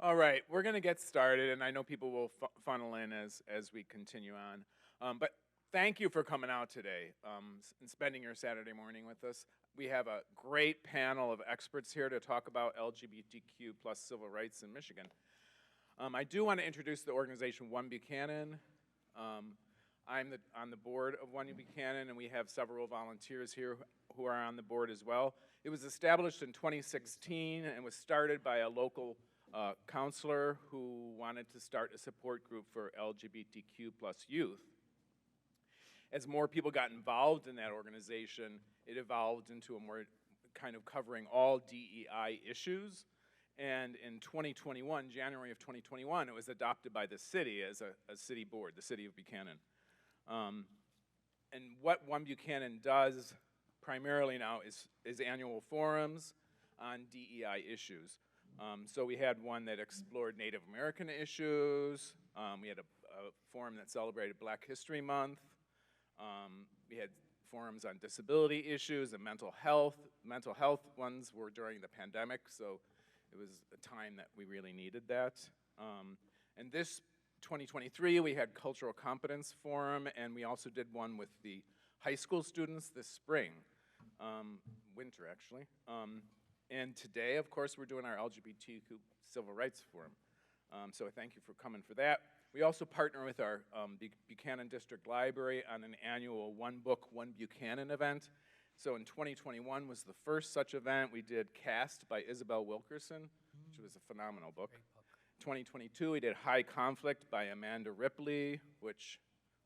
All right, we're going to get started, and I know people will funnel in as we continue on. But thank you for coming out today and spending your Saturday morning with us. We have a great panel of experts here to talk about LGBTQ plus civil rights in Michigan. I do want to introduce the organization OneBuchanan. I'm on the board of OneBuchanan, and we have several volunteers here who are on the board as well. It was established in 2016 and was started by a local counselor who wanted to start a support group for LGBTQ plus youth. As more people got involved in that organization, it evolved into a more kind of covering all DEI issues. And in 2021, January of 2021, it was adopted by the city as a city board, the city of Buchanan. And what OneBuchanan does primarily now is annual forums on DEI issues. So we had one that explored Native American issues. We had a forum that celebrated Black History Month. We had forums on disability issues and mental health. Mental health ones were during the pandemic, so it was a time that we really needed that. And this 2023, we had Cultural Competence Forum, and we also did one with the high school students this spring, winter actually. And today, of course, we're doing our LGBTQ Civil Rights Forum. So thank you for coming for that. We also partner with our Buchanan District Library on an annual One Book, One Buchanan event. So in 2021 was the first such event. We did Cast by Isabel Wilkerson, which was a phenomenal book. 2022, we did High Conflict by Amanda Ripley, which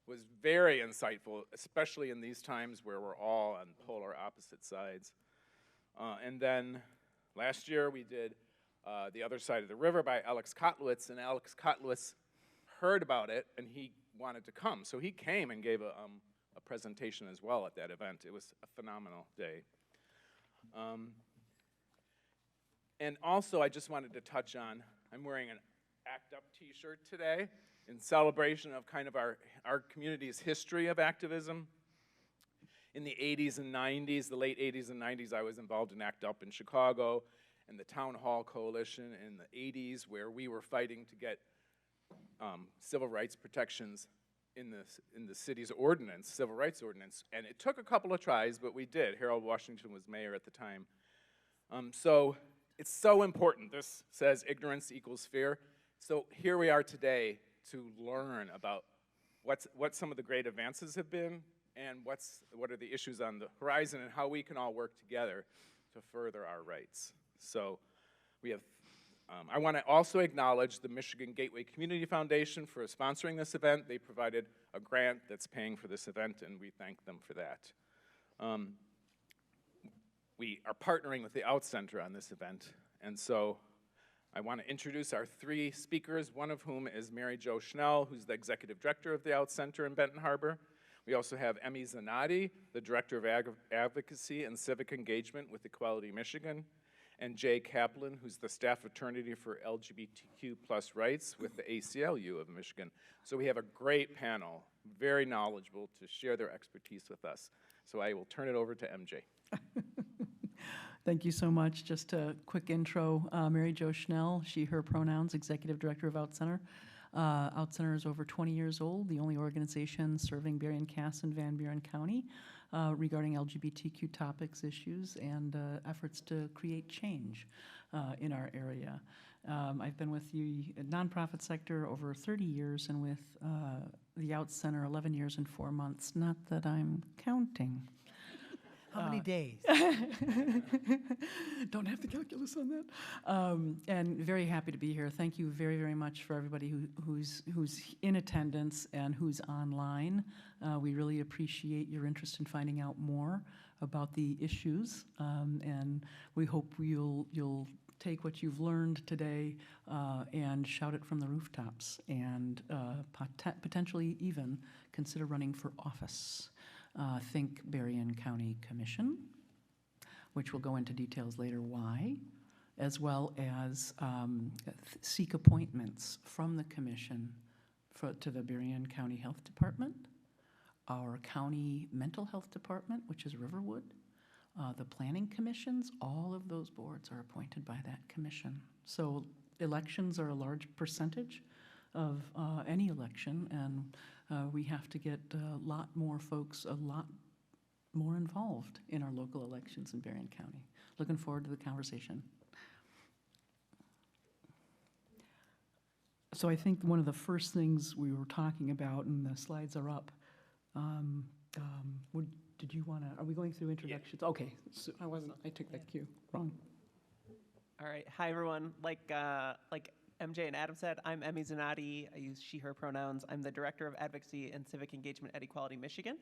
was very insightful, especially in these times where we're all on polar opposite sides. And then last year we did The Other Side of the River by Alex Kotlowitz, and Alex Kotlowitz heard about it and he wanted to come. So he came and gave a presentation as well at that event. It was a phenomenal day. And also I just wanted to touch on, I'm wearing an ACT UP t-shirt today in celebration of kind of our community's history of activism. In the 80s and 90s, the late 80s and 90s, I was involved in ACT UP in Chicago and the Town Hall Coalition in the 80s, where we were fighting to get civil rights protections in the city's ordinance, civil rights ordinance. And it took a couple of tries, but we did. Harold Washington was mayor at the time. So it's so important. This says ignorance equals fear. So here we are today to learn about what some of the great advances have been and what are the issues on the horizon and how we can all work together to further our rights. So we have, I want to also acknowledge the Michigan Gateway Community Foundation for sponsoring this event. They provided a grant that's paying for this event, and we thank them for that. We are partnering with the OutCenter on this event, and so I want to introduce our three speakers, one of whom is Mary Jo Schnell, who's the executive director of the OutCenter in Benton Harbor. We also have Emmy Zanotti, the director of advocacy and civic engagement with Equality Michigan, and Jay Kaplan, who's the staff attorney for LGBTQ plus rights with the ACLU of Michigan. So we have a great panel, very knowledgeable, to share their expertise with us. So I will turn it over to MJ. Thank you so much. Just a quick intro. Mary Jo Schnell, she, her pronouns, executive director of OutCenter. OutCenter is over 20 years old, the only organization serving Berrien, Cass, and Van Buren County regarding LGBTQ topics, issues, and efforts to create change in our area. I've been with the nonprofit sector over 30 years and with the OutCenter 11 years and 4 months. Not that I'm counting. How many days? Don't have the calculus on that. And very happy to be here. Thank you very, very much for everybody who's in attendance and who's online. We really appreciate your interest in finding out more about the issues, and we hope you'll take what you've learned today and shout it from the rooftops, and potentially even consider running for office. Think Berrien County Commission, which we'll go into details later why, as well as seek appointments from the commission to the Berrien County Health Department, our county mental health department, which is Riverwood, the planning commissions. All of those boards are appointed by that commission. So elections are a large percentage of any election, and we have to get a lot more folks, a lot more involved in our local elections in Berrien County. Looking forward to the conversation. So I think one of the first things we were talking about, and the slides are up, did you want to, are we going through introductions? Yeah. Okay, so I took that cue wrong. All right, hi everyone. Like MJ and Adam said, I'm Emmy Zanotti. I use she, her pronouns. I'm the Director of Advocacy and Civic Engagement at Equality Michigan.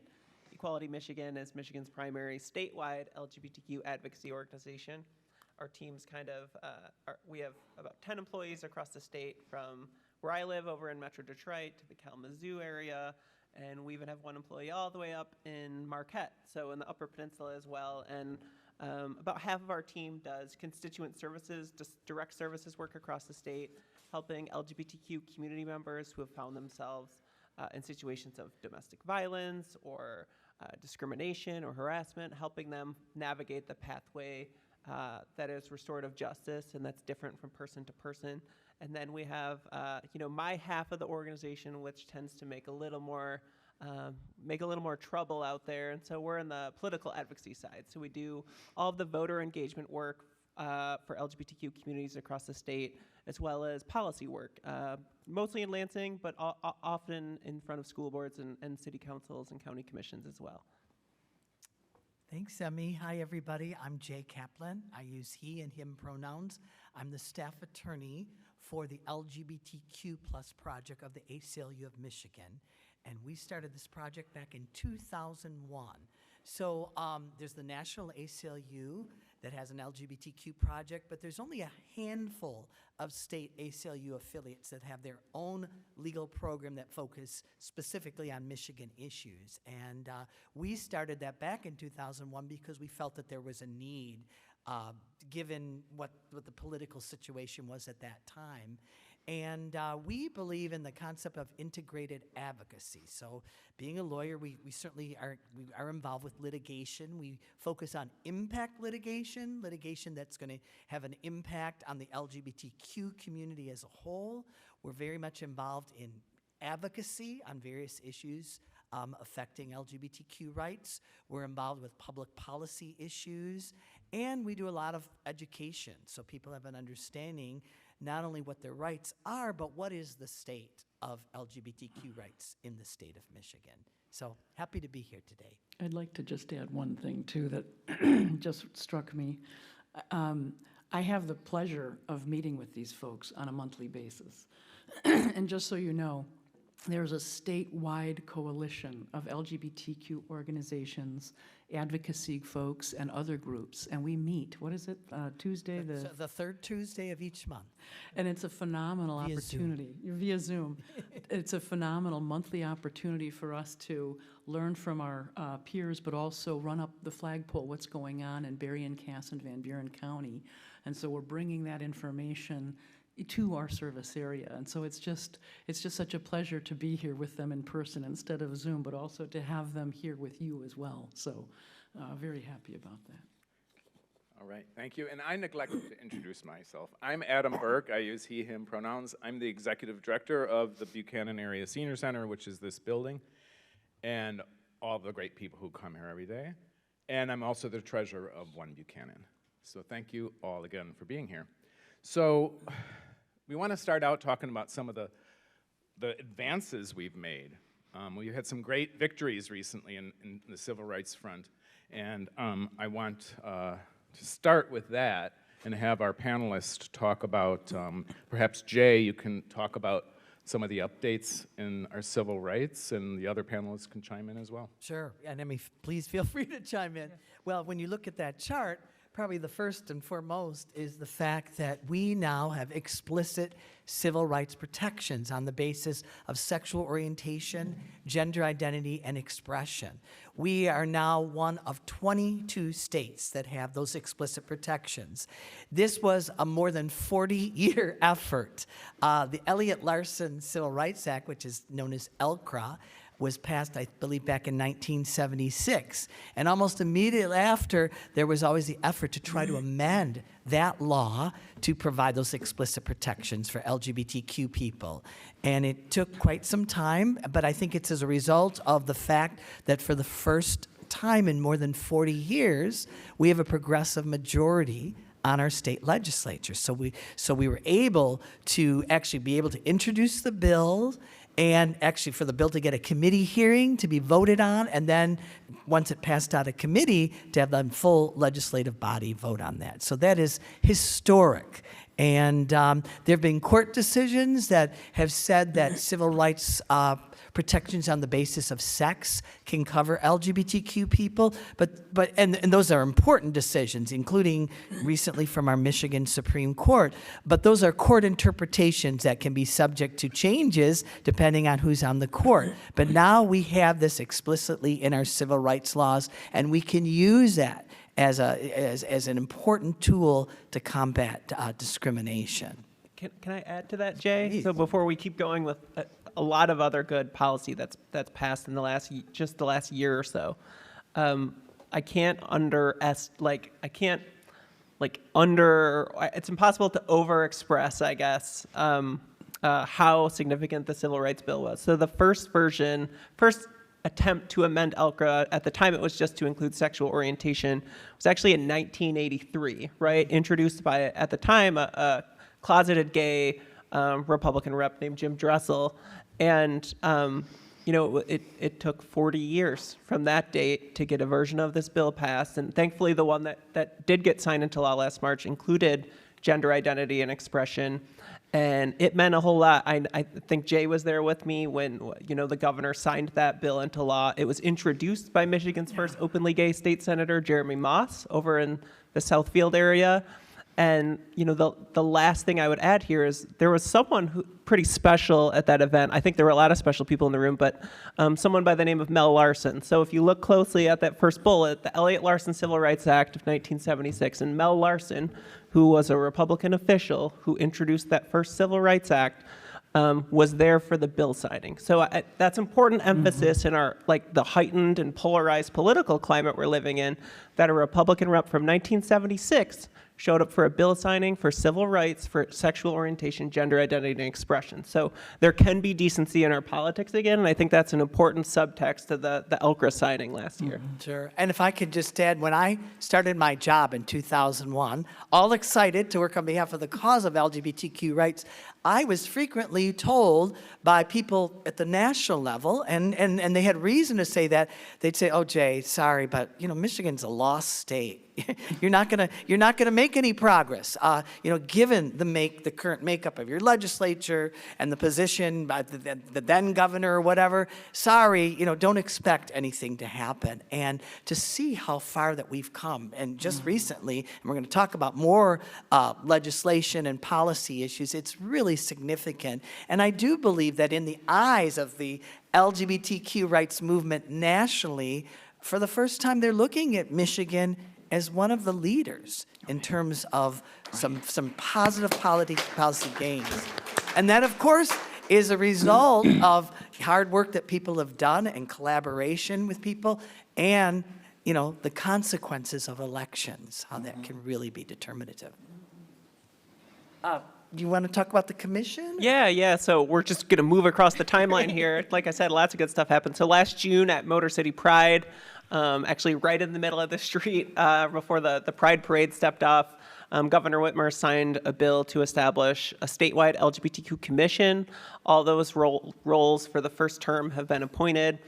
Equality Michigan is Michigan's primary statewide LGBTQ advocacy organization. Our team's we have about 10 employees across the state, from where I live over in Metro Detroit to the Kalamazoo area, and we even have one employee all the way up in Marquette, so in the Upper Peninsula as well. And about half of our team does constituent services, just direct services work across the state, helping LGBTQ community members who have found themselves in situations of domestic violence or discrimination or harassment, helping them navigate the pathway that is restorative justice, and that's different from person to person. And then we have, my half of the organization, which tends to make a little more trouble out there. And so we're in the political advocacy side. So we do all of the voter engagement work for LGBTQ communities across the state, as well as policy work, mostly in Lansing, but often in front of school boards and city councils and county commissions as well. Thanks, Emmy. Hi, everybody. I'm Jay Kaplan. I use he and him pronouns. I'm the staff attorney for the LGBTQ plus project of the ACLU of Michigan. And we started this project back in 2001. So there's the National ACLU that has an LGBTQ project, but there's only a handful of state ACLU affiliates that have their own legal program that focus specifically on Michigan issues. And we started that back in 2001 because we felt that there was a need, given what the political situation was at that time. And we believe in the concept of integrated advocacy. So being a lawyer, we certainly are involved with litigation. We focus on impact litigation that's going to have an impact on the LGBTQ community as a whole. We're very much involved in advocacy on various issues affecting LGBTQ rights. We're involved with public policy issues, and we do a lot of education so people have an understanding not only what their rights are, but what is the state of LGBTQ rights in the state of Michigan. So happy to be here today. I'd like to just add one thing, too, that just struck me. I have the pleasure of meeting with these folks on a monthly basis. And just so you know, there's a statewide coalition of LGBTQ organizations, advocacy folks, and other groups, and we meet, what is it, Tuesday? The third Tuesday of each month. And it's a phenomenal opportunity. Via Zoom. It's a phenomenal monthly opportunity for us to learn from our peers, but also run up the flagpole, what's going on in Berrien, Cass, and Van Buren County. And so we're bringing that information to our service area. And so it's just such a pleasure to be here with them in person instead of Zoom, but also to have them here with you as well. So very happy about that. All right, thank you. And I neglected to introduce myself. I'm Adam Burke. I use he, him pronouns. I'm the executive director of the Buchanan Area Senior Center, which is this building, and all the great people who come here every day. And I'm also the treasurer of OneBuchanan. So thank you all again for being here. So we want to start out talking about some of the advances we've made. We had some great victories recently in the civil rights front, and I want to start with that and have our panelists talk about, perhaps Jay, you can talk about some of the updates in our civil rights, and the other panelists can chime in as well. Sure, and Emmy, please feel free to chime in. Well, when you look at that chart, probably the first and foremost is the fact that we now have explicit civil rights protections on the basis of sexual orientation, gender identity, and expression. We are now one of 22 states that have those explicit protections. This was a more than 40-year effort. The Elliott Larson Civil Rights Act, which is known as ELCRA, was passed, I believe, back in 1976. And almost immediately after, there was always the effort to try to amend that law to provide those explicit protections for LGBTQ people. And it took quite some time, but I think it's as a result of the fact that for the first time in more than 40 years, we have a progressive majority on our state legislature. So we were able to actually be able to introduce the bill, and actually for the bill to get a committee hearing to be voted on, and then once it passed out of committee, to have the full legislative body vote on that. So that is historic. And there have been court decisions that have said that civil rights protections on the basis of sex can cover LGBTQ people, and those are important decisions, including recently from our Michigan Supreme Court. But those are court interpretations that can be subject to changes depending on who's on the court. But now we have this explicitly in our civil rights laws, and we can use that as an important tool to combat discrimination. Can I add to that, Jay? Please. So before we keep going with a lot of other good policy that's passed in the last year or so, I can't it's impossible to overexpress, I guess, how significant the civil rights bill was. So the first attempt to amend ELCRA, at the time it was just to include sexual orientation, was actually in 1983, right? Introduced by, at the time, a closeted gay Republican rep named Jim Dressel. And it took 40 years from that date to get a version of this bill passed. And thankfully, the one that did get signed into law last March included gender identity and expression. And it meant a whole lot. I think Jay was there with me when the governor signed that bill into law. It was introduced by Michigan's first openly gay state senator, Jeremy Moss, over in the Southfield area. And the last thing I would add here is there was someone pretty special at that event. I think there were a lot of special people in the room, but someone by the name of Mel Larson. So if you look closely at that first bullet, the Elliott Larson Civil Rights Act of 1976, and Mel Larson, who was a Republican official who introduced that first Civil Rights Act, was there for the bill signing. So that's important emphasis in our the heightened and polarized political climate we're living in, that a Republican rep from 1976 showed up for a bill signing for civil rights, for sexual orientation, gender identity, and expression. So there can be decency in our politics again, and I think that's an important subtext to the ELCRA signing last year. Sure. And if I could just add, when I started my job in 2001, all excited to work on behalf of the cause of LGBTQ rights, I was frequently told by people at the national level, and they had reason to say that, they'd say, "Oh, Jay, sorry, but Michigan's a lost state. You're not gonna make any progress. Given the current makeup of your legislature and the position by the then governor or whatever. Sorry, don't expect anything to happen." And to see how far that we've come, and just recently, and we're going to talk about more legislation and policy issues, it's really significant. And I do believe that in the eyes of the LGBTQ rights movement nationally, for the first time, they're looking at Michigan as one of the leaders in terms of some positive policy gains. And that, of course, is a result of hard work that people have done and collaboration with people, and the consequences of elections, how that can really be determinative. Do you want to talk about the commission? Yeah. So we're just going to move across the timeline here. Like I said, lots of good stuff happened. So last June at Motor City Pride, actually right in the middle of the street before the Pride Parade stepped off, Governor Whitmer signed a bill to establish a statewide LGBTQ commission. All those roles for the first term have been appointed,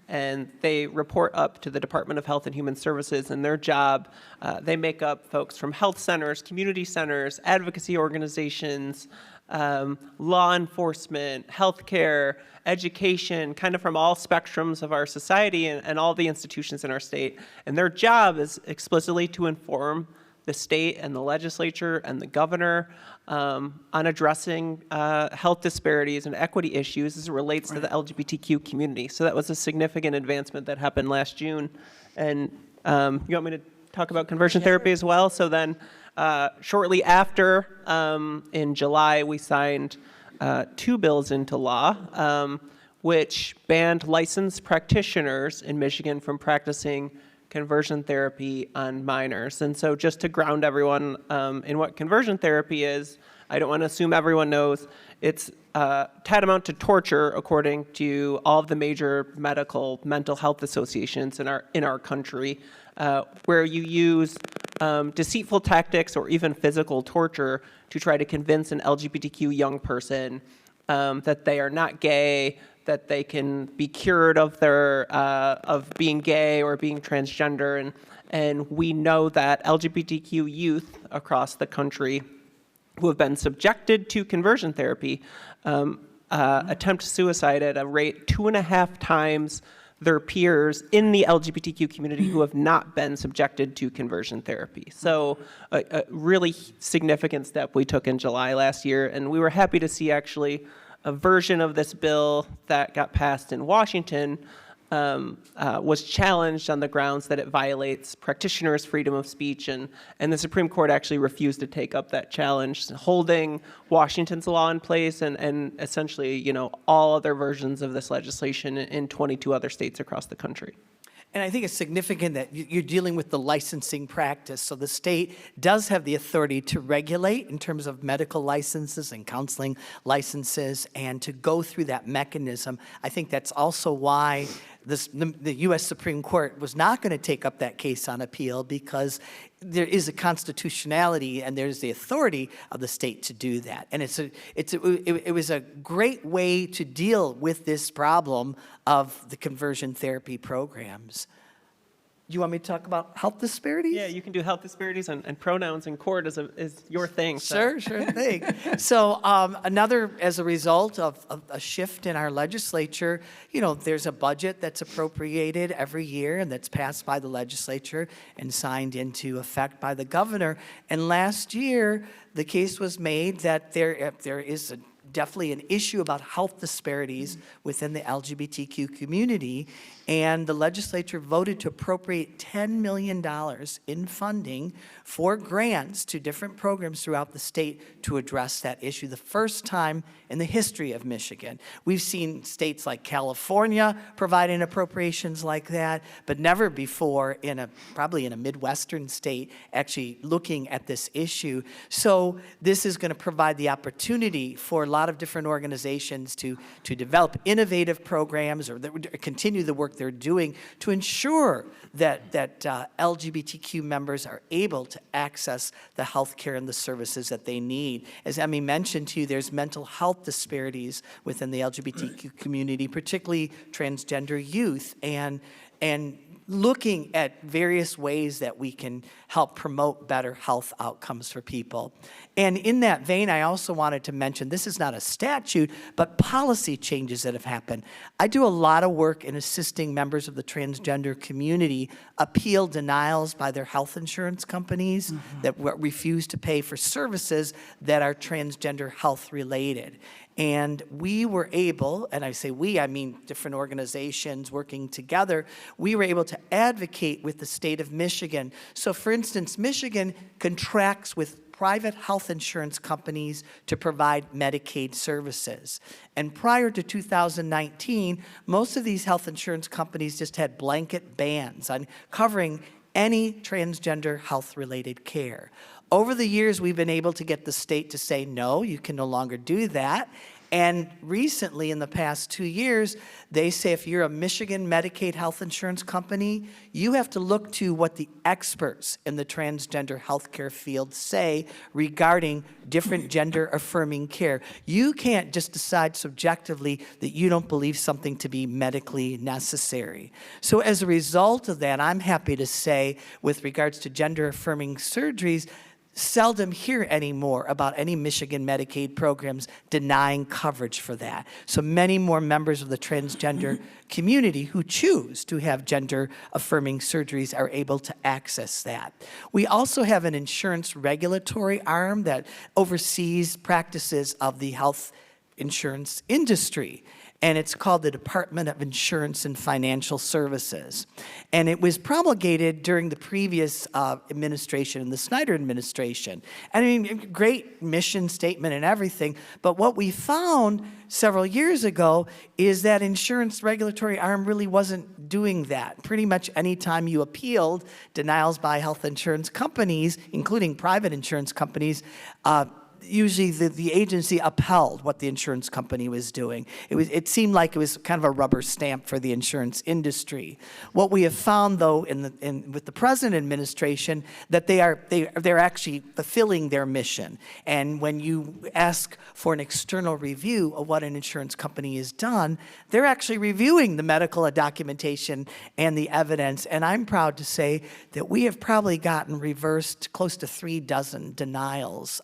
and they report up to the Department of Health and Human Services. And their job, they make up folks from health centers, community centers, advocacy organizations, law enforcement, healthcare, education, kind of from all spectrums of our society and all the institutions in our state. And their job is explicitly to inform the state and the legislature and the governor on addressing health disparities and equity issues as it relates to the LGBTQ community. So that was a significant advancement that happened last June. And you want me to talk about conversion therapy as well? So then shortly after, in July, we signed 2 bills into law. which banned licensed practitioners in Michigan from practicing conversion therapy on minors. And so just to ground everyone in what conversion therapy is, I don't want to assume everyone knows, it's tantamount to torture according to all of the major mental health associations in our country, where you use deceitful tactics or even physical torture to try to convince an LGBTQ young person that they are not gay, that they can be cured of their of being gay or being transgender, and we know that LGBTQ youth across the country who have been subjected to conversion therapy attempt suicide at a rate 2.5 times their peers in the LGBTQ community who have not been subjected to conversion therapy. So a really significant step we took in July last year, and we were happy to see actually a version of this bill that got passed in Washington was challenged on the grounds that it violates practitioners' freedom of speech, and the Supreme Court actually refused to take up that challenge, holding Washington's law in place and essentially, you know, all other versions of this legislation in 22 other states across the country. And I think it's significant that you're dealing with the licensing practice. So the state does have the authority to regulate in terms of medical licenses and counseling licenses and to go through that mechanism. I think that's also why the U.S. Supreme Court was not going to take up that case on appeal, because there is a constitutionality and there's the authority of the state to do that. And it was a great way to deal with this problem of the conversion therapy programs. You want me to talk about health disparities? Yeah, you can do health disparities and pronouns in court is your thing. So. Sure thing. So as a result of a shift in our legislature, you know, there's a budget that's appropriated every year and that's passed by the legislature and signed into effect by the governor. And last year, the case was made that there is definitely an issue about health disparities within the LGBTQ community, and the legislature voted to appropriate $10 million in funding for grants to different programs throughout the state to address that issue, the first time in the history of Michigan. We've seen states like California providing appropriations like that, but never before probably in a Midwestern state actually looking at this issue. So this is going to provide the opportunity for a lot of different organizations to develop innovative programs or continue the work they're doing to ensure that LGBTQ members are able to access the health care and the services that they need. As Emmy mentioned to you, there's mental health disparities within the LGBTQ community, particularly transgender youth, and looking at various ways that we can help promote better health outcomes for people. And in that vein, I also wanted to mention, this is not a statute, but policy changes that have happened. I do a lot of work in assisting members of the transgender community appeal denials by their health insurance companies that refuse to pay for services that are transgender health related. And we were able, and I say we, I mean different organizations working together, we were able to advocate with the state of Michigan. So for instance, Michigan contracts with private health insurance companies to provide Medicaid services. And prior to 2019, most of these health insurance companies just had blanket bans on covering any transgender health-related care. Over the years, we've been able to get the state to say, no, you can no longer do that. And recently, in the past 2 years, they say if you're a Michigan Medicaid health insurance company, you have to look to what the experts in the transgender healthcare field say regarding different gender-affirming care. You can't just decide subjectively that you don't believe something to be medically necessary. So as a result of that, I'm happy to say, with regards to gender-affirming surgeries, seldom hear anymore about any Michigan Medicaid programs denying coverage for that. So many more members of the transgender community who choose to have gender-affirming surgeries are able to access that. We also have an insurance regulatory arm that oversees practices of the health insurance industry. And it's called the Department of Insurance and Financial Services. And it was promulgated during the previous administration, the Snyder administration. I mean, great mission statement and everything, but what we found several years ago is that insurance regulatory arm really wasn't doing that. Pretty much any time you appealed denials by health insurance companies, including private insurance companies, usually the agency upheld what the insurance company was doing. It seemed like it was kind of a rubber stamp for the insurance industry. What we have found, though, with the present administration, that they're actually fulfilling their mission. And when you ask for an external review of what an insurance company has done, they're actually reviewing the medical documentation and the evidence. And I'm proud to say that we have probably gotten reversed close to 36 denials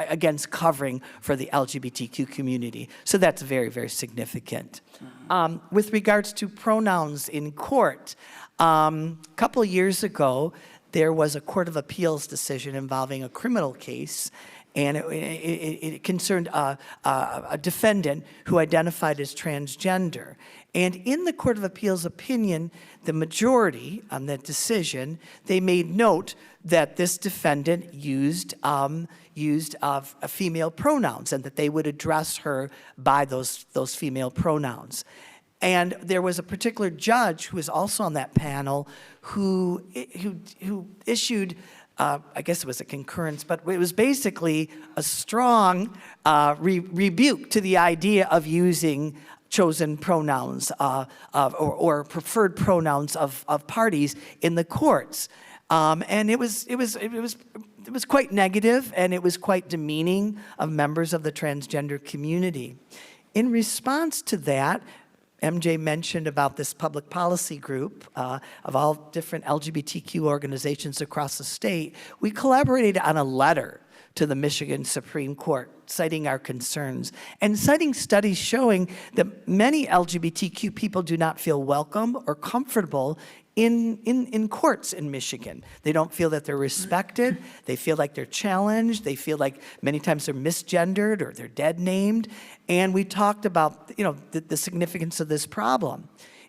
against covering for the LGBTQ community. So that's very, very significant. With regards to pronouns in court, a couple of years ago, there was a Court of Appeals decision involving a criminal case, and it concerned a defendant who identified as transgender. And in the Court of Appeals opinion, the majority on that decision, they made note that this defendant used female pronouns and that they would address her by those female pronouns. And there was a particular judge who was also on that panel who issued, I guess it was a concurrence, but it was basically a strong rebuke to the idea of using chosen pronouns or preferred pronouns of parties in the courts. And it was quite negative, and it was quite demeaning of members of the transgender community. In response to that, MJ mentioned about this public policy group of all different LGBTQ organizations across the state. We collaborated on a letter to the Michigan Supreme Court, citing our concerns and citing studies showing that many LGBTQ people do not feel welcome or comfortable in courts in Michigan. They don't feel that they're respected. They feel like they're challenged. They feel like many times they're misgendered or they're dead named. And we talked about the significance of this problem.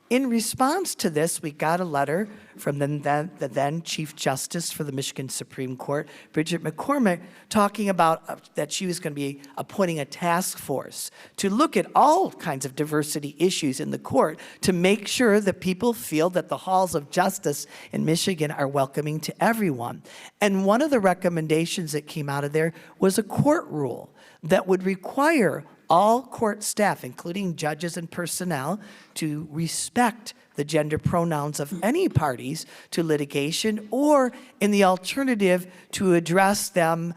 In response to this, we got a letter from the then Chief Justice for the Michigan Supreme Court, Bridget McCormick, talking about that she was going to be appointing a task force to look at all kinds of diversity issues in the court to make sure that people feel that the halls of justice in Michigan are welcoming to everyone. And one of the recommendations that came out of there was a court rule that would require all court staff, including judges and personnel, to respect the gender pronouns of any parties to litigation, or in the alternative, to address them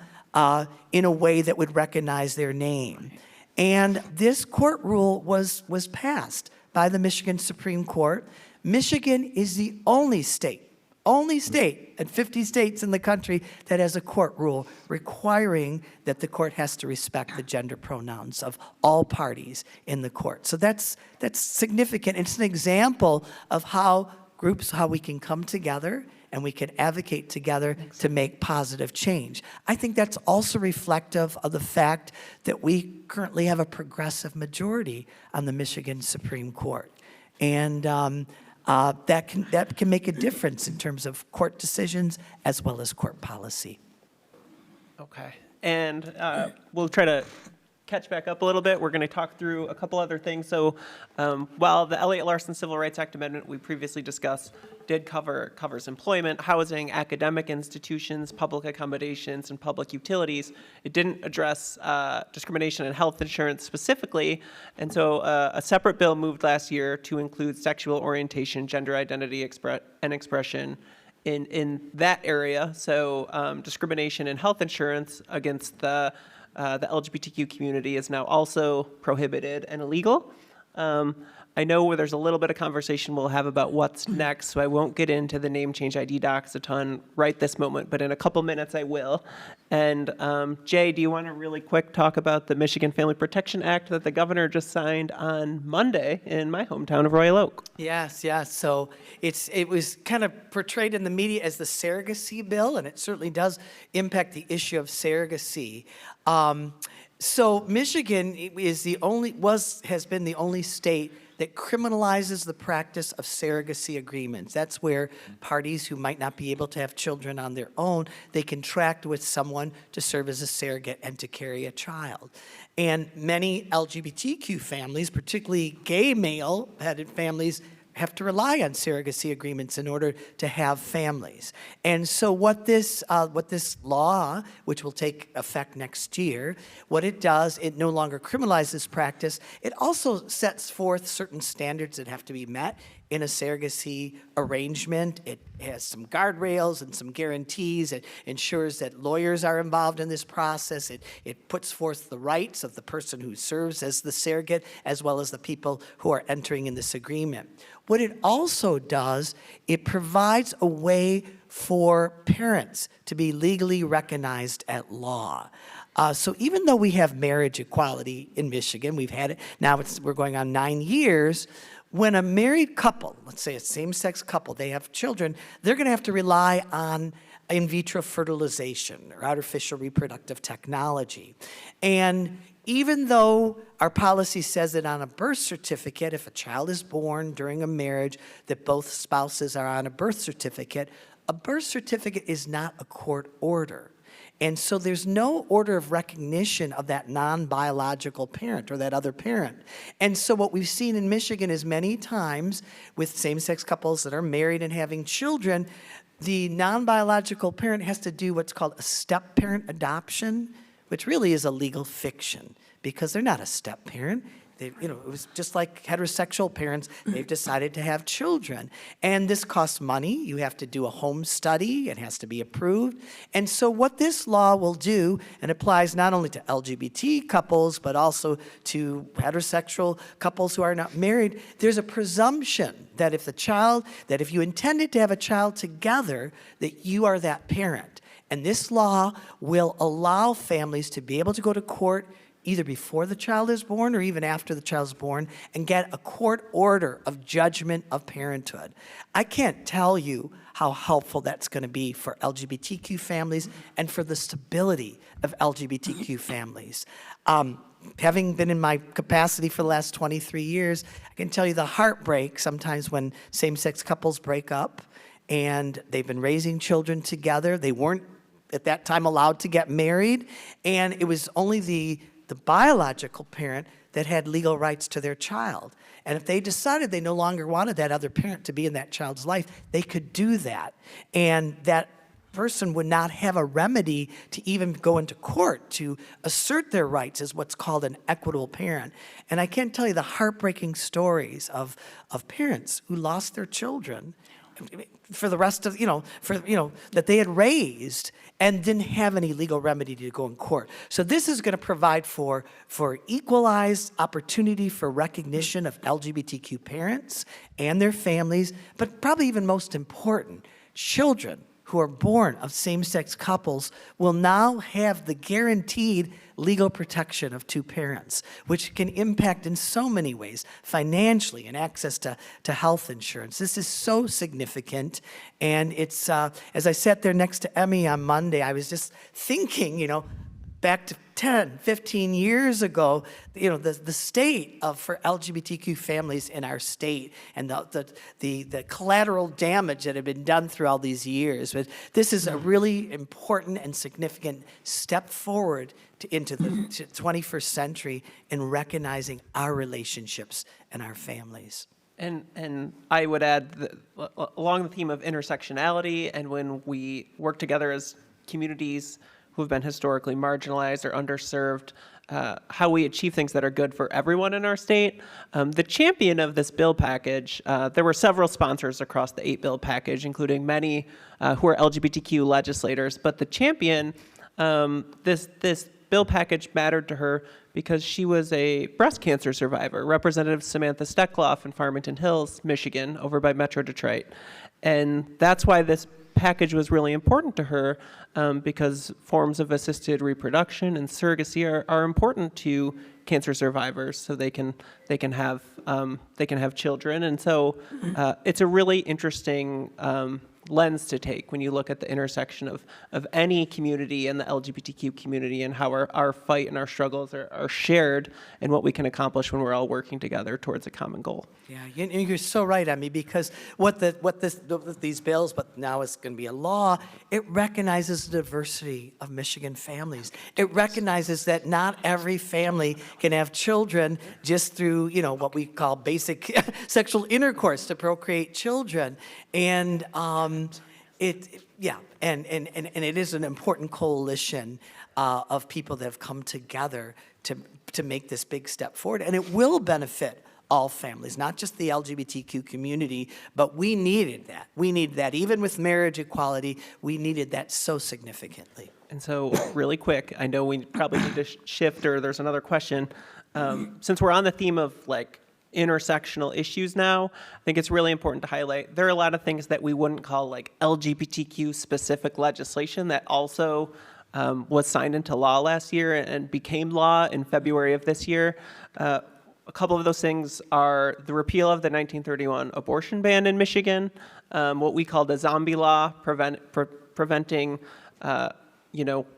in a way that would recognize their name. And this court rule was passed by the Michigan Supreme Court. Michigan is the only state and 50 states in the country that has a court rule requiring that the court has to respect the gender pronouns of all parties in the court. So that's significant. It's an example of how we can come together and we can advocate together to make positive change. I think that's also reflective of the fact that we currently have a progressive majority on the Michigan Supreme Court. And that can make a difference in terms of court decisions as well as court policy. Okay, and we'll try to catch back up a little bit. We're going to talk through a couple other things. So while the Elliott Larson Civil Rights Act amendment we previously discussed covers employment, housing, academic institutions, public accommodations, and public utilities, it didn't address discrimination in health insurance specifically. And so a separate bill moved last year to include sexual orientation, gender identity and expression in that area. So discrimination in health insurance against the LGBTQ community is now also prohibited and illegal. I know where there's a little bit of conversation we'll have about what's next, so I won't get into the name change ID docs a ton right this moment, but in a couple minutes I will. And Jay, do you want to really quick talk about the Michigan Family Protection Act that the governor just signed on Monday in my hometown of Royal Oak? Yes. So it was kind of portrayed in the media as the surrogacy bill, and it certainly does impact the issue of surrogacy. So Michigan is has been the only state that criminalizes the practice of surrogacy agreements. That's where parties who might not be able to have children on their own, they contract with someone to serve as a surrogate and to carry a child. And many LGBTQ families, particularly gay male-headed families, have to rely on surrogacy agreements in order to have families. And so what this law, which will take effect next year, what it does, it no longer criminalizes practice. It also sets forth certain standards that have to be met in a surrogacy arrangement. It has some guardrails and some guarantees. It ensures that lawyers are involved in this process. It puts forth the rights of the person who serves as the surrogate, as well as the people who are entering in this agreement. What it also does, it provides a way for parents to be legally recognized at law. So even though we have marriage equality in Michigan, we've had it, now we're going on 9 years, when a married couple, let's say a same-sex couple, they have children, they're going to have to rely on in vitro fertilization or artificial reproductive technology. And even though our policy says that on a birth certificate, if a child is born during a marriage, that both spouses are on a birth certificate is not a court order. And so there's no order of recognition of that non-biological parent or that other parent. And so what we've seen in Michigan is many times with same-sex couples that are married and having children, the non-biological parent has to do what's called a step-parent adoption, which really is a legal fiction because they're not a step-parent. It was just like heterosexual parents, they've decided to have children. And this costs money. You have to do a home study. It has to be approved. And so what this law will do, and applies not only to LGBT couples, but also to heterosexual couples who are not married, there's a presumption that if you intended to have a child together, that you are that parent. And this law will allow families to be able to go to court either before the child is born or even after the child is born and get a court order of judgment of parenthood. I can't tell you how helpful that's going to be for LGBTQ families and for the stability of LGBTQ families. Having been in my capacity for the last 23 years, I can tell you the heartbreak sometimes when same-sex couples break up and they've been raising children together. They weren't at that time allowed to get married, and it was only the biological parent that had legal rights to their child. And if they decided they no longer wanted that other parent to be in that child's life, they could do that. And that person would not have a remedy to even go into court to assert their rights as what's called an equitable parent. And I can't tell you the heartbreaking stories of parents who lost their children for the rest of, that they had raised and didn't have any legal remedy to go in court. So this is going to provide for equalized opportunity for recognition of LGBTQ parents and their families, but probably even most important, children who are born of same-sex couples will now have the guaranteed legal protection of two parents, which can impact in so many ways, financially and access to health insurance. This is so significant. And it's, as I sat there next to Emmy on Monday, I was just thinking, back to 10, 15 years ago, the state for LGBTQ families in our state and the collateral damage that had been done through all these years. But this is a really important and significant step forward into the 21st century in recognizing our relationships and our families. And I would add, along the theme of intersectionality, and when we work together as communities who have been historically marginalized or underserved, how we achieve things that are good for everyone in our state. The champion of this bill package, there were several sponsors across the 8-bill package, including many who are LGBTQ legislators, but the champion, this bill package mattered to her because she was a breast cancer survivor, Representative Samantha Steckloff in Farmington Hills, Michigan, over by Metro Detroit. And that's why this package was really important to her, because forms of assisted reproduction and surrogacy are important to cancer survivors, so they can have children. And so it's a really interesting lens to take when you look at the intersection of any community and the LGBTQ community, and how our fight and our struggles are shared, and what we can accomplish when we're all working together towards a common goal. Yeah, you're so right, Emmy, because what these bills, but now it's going to be a law, it recognizes the diversity of Michigan families. It recognizes that not every family can have children just through, what we call basic sexual intercourse to procreate children. And it is an important coalition of people that have come together to make this big step forward. And it will benefit all families, not just the LGBTQ community, but we needed that. We needed that. Even with marriage equality, we needed that so significantly. And so, really quick, I know we probably need to shift, or there's another question. Since we're on the theme of intersectional issues now, I think it's really important to highlight there are a lot of things that we wouldn't call LGBTQ specific legislation that also was signed into law last year and became law in February of this year. A couple of those things are the repeal of the 1931 abortion ban in Michigan, what we call the zombie law, preventing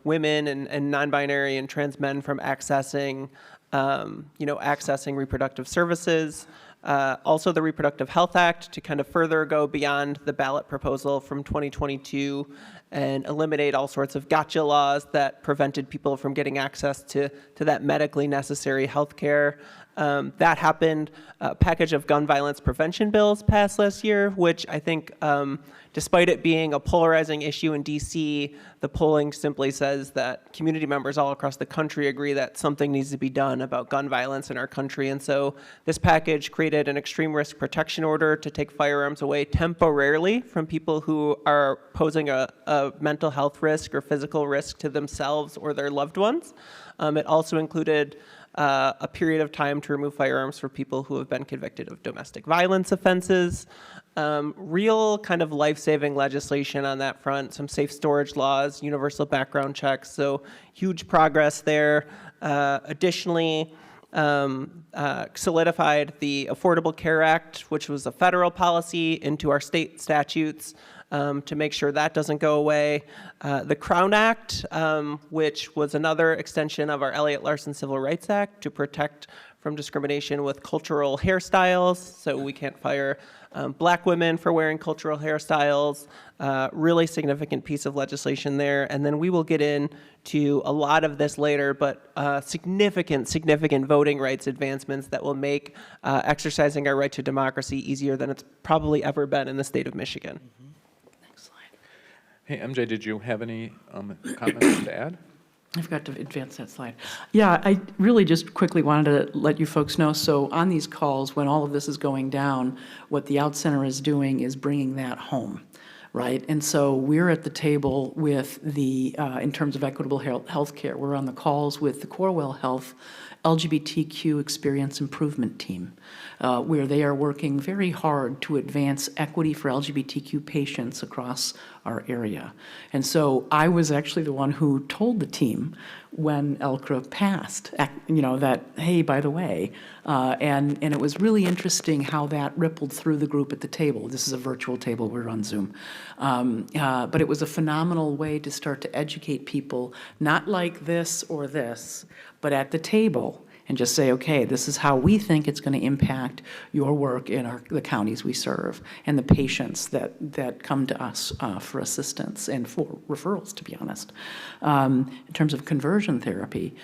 women and non-binary and trans men from accessing reproductive services. Also the Reproductive Health Act to kind of further go beyond the ballot proposal from 2022 and eliminate all sorts of gotcha laws that prevented people from getting access to that medically necessary health care. That happened. A package of gun violence prevention bills passed last year, which I think, despite it being a polarizing issue in D.C., the polling simply says that community members all across the country agree that something needs to be done about gun violence in our country. And so this package created an extreme risk protection order to take firearms away temporarily from people who are posing a mental health risk or physical risk to themselves or their loved ones. It also included a period of time to remove firearms for people who have been convicted of domestic violence offenses. Real kind of life-saving legislation on that front, some safe storage laws, universal background checks, so huge progress there. Additionally, solidified the Affordable Care Act, which was a federal policy, into our state statutes to make sure that doesn't go away. The Crown Act, which was another extension of our Elliott Larson Civil Rights Act to protect from discrimination with cultural hairstyles, so we can't fire black women for wearing cultural hairstyles. Really significant piece of legislation there. And then we will get into a lot of this later, but significant voting rights advancements that will make exercising our right to democracy easier than it's probably ever been in the state of Michigan. Next slide. Hey, MJ, did you have any comments to add? I've got to advance that slide. Yeah, I really just quickly wanted to let you folks know, so on these calls, when all of this is going down, what the OutCenter is doing is bringing that home, right? And so we're at the table with the, in terms of equitable health care, we're on the calls with the Corewell Health LGBTQ Experience Improvement Team, where they are working very hard to advance equity for LGBTQ patients across our area. And so I was actually the one who told the team when ELCRA passed, that, hey, by the way, and it was really interesting how that rippled through the group at the table. This is a virtual table, we're on Zoom. But it was a phenomenal way to start to educate people, not like this or this, but at the table, and just say, okay, this is how we think it's going to impact your work in the counties we serve and the patients that come to us for assistance and for referrals, to be honest. In terms of conversion therapy,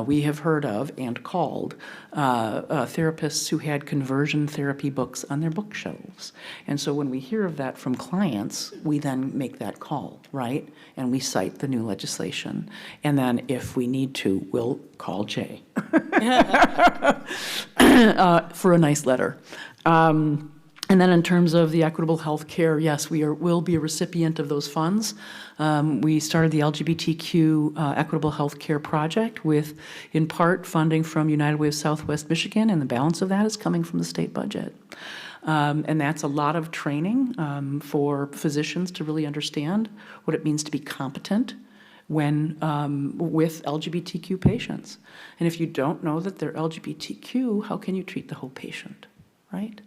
we have heard of and called therapists who had conversion therapy books on their bookshelves. And so when we hear of that from clients, we then make that call, right? And we cite the new legislation. And then if we need to, we'll call Jay for a nice letter. And then in terms of the equitable health care, yes, will be a recipient of those funds. We started the LGBTQ Equitable Health Care Project with, in part, funding from United Way of Southwest Michigan, and the balance of that is coming from the state budget. And that's a lot of training for physicians to really understand what it means to be competent when with LGBTQ patients. And if you don't know that they're LGBTQ, how can you treat the whole patient, right?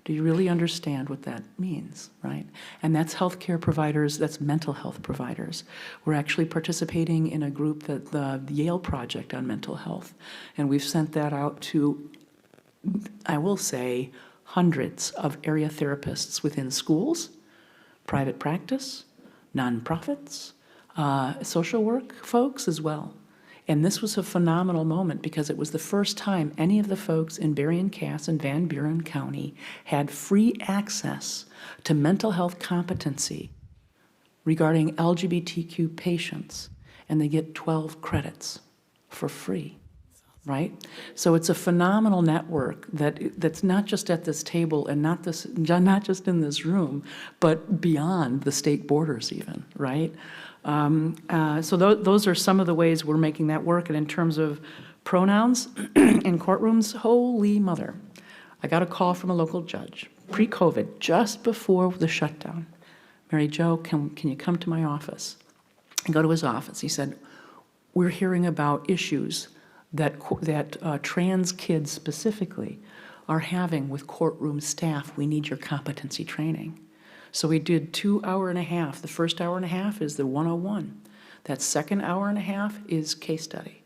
Do you really understand what that means, right? And that's healthcare providers, that's mental health providers. We're actually participating in a group that the Yale Project on Mental Health, and we've sent that out to, I will say, hundreds of area therapists within schools, private practice, nonprofits, social work folks as well. And this was a phenomenal moment because it was the first time any of the folks in Berrien, Cass, and Van Buren County had free access to mental health competency regarding LGBTQ patients, and they get 12 credits for free, right? So it's a phenomenal network that's not just at this table and not just in this room, but beyond the state borders even, right? So those are some of the ways we're making that work. And in terms of pronouns in courtrooms, holy mother. I got a call from a local judge, pre-COVID, just before the shutdown. Mary Jo, can you come to my office? I go to his office. He said, we're hearing about issues that trans kids specifically are having with courtroom staff. We need your competency training. So we did 2 hours and a half. The first hour and a half is the 101. That second hour and a half is case study.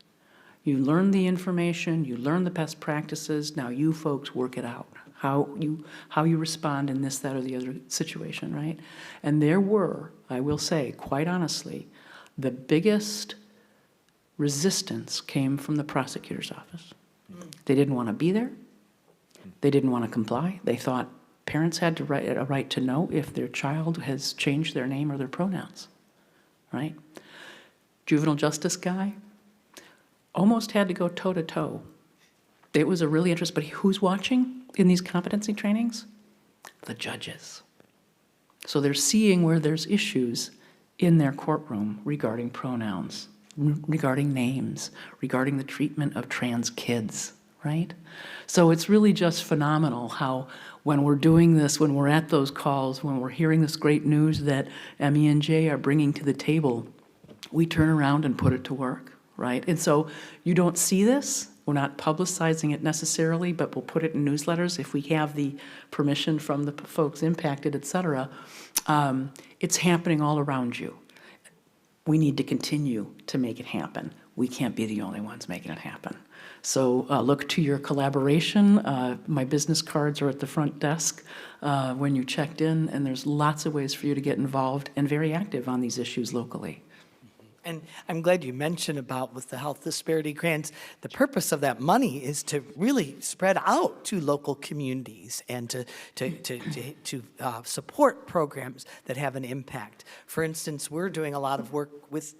You learn the information, you learn the best practices, now you folks work it out. How you respond in this, that, or the other situation, right? And there were, I will say, quite honestly, the biggest resistance came from the prosecutor's office. They didn't want to be there. They didn't want to comply. They thought parents had a right to know if their child has changed their name or their pronouns, right? Juvenile justice guy almost had to go toe-to-toe. It was a really interesting, but who's watching in these competency trainings? The judges. So they're seeing where there's issues in their courtroom regarding pronouns, regarding names, regarding the treatment of trans kids, right? So it's really just phenomenal how when we're doing this, when we're at those calls, when we're hearing this great news that Emmy and Jay are bringing to the table, we turn around and put it to work, right? And so you don't see this. We're not publicizing it necessarily, but we'll put it in newsletters if we have the permission from the folks impacted, et cetera. It's happening all around you. We need to continue to make it happen. We can't be the only ones making it happen. So look to your collaboration. My business cards are at the front desk when you checked in, and there's lots of ways for you to get involved and very active on these issues locally. And I'm glad you mentioned about with the health disparity grants, the purpose of that money is to really spread out to local communities and to support programs that have an impact. For instance, we're doing a lot of work with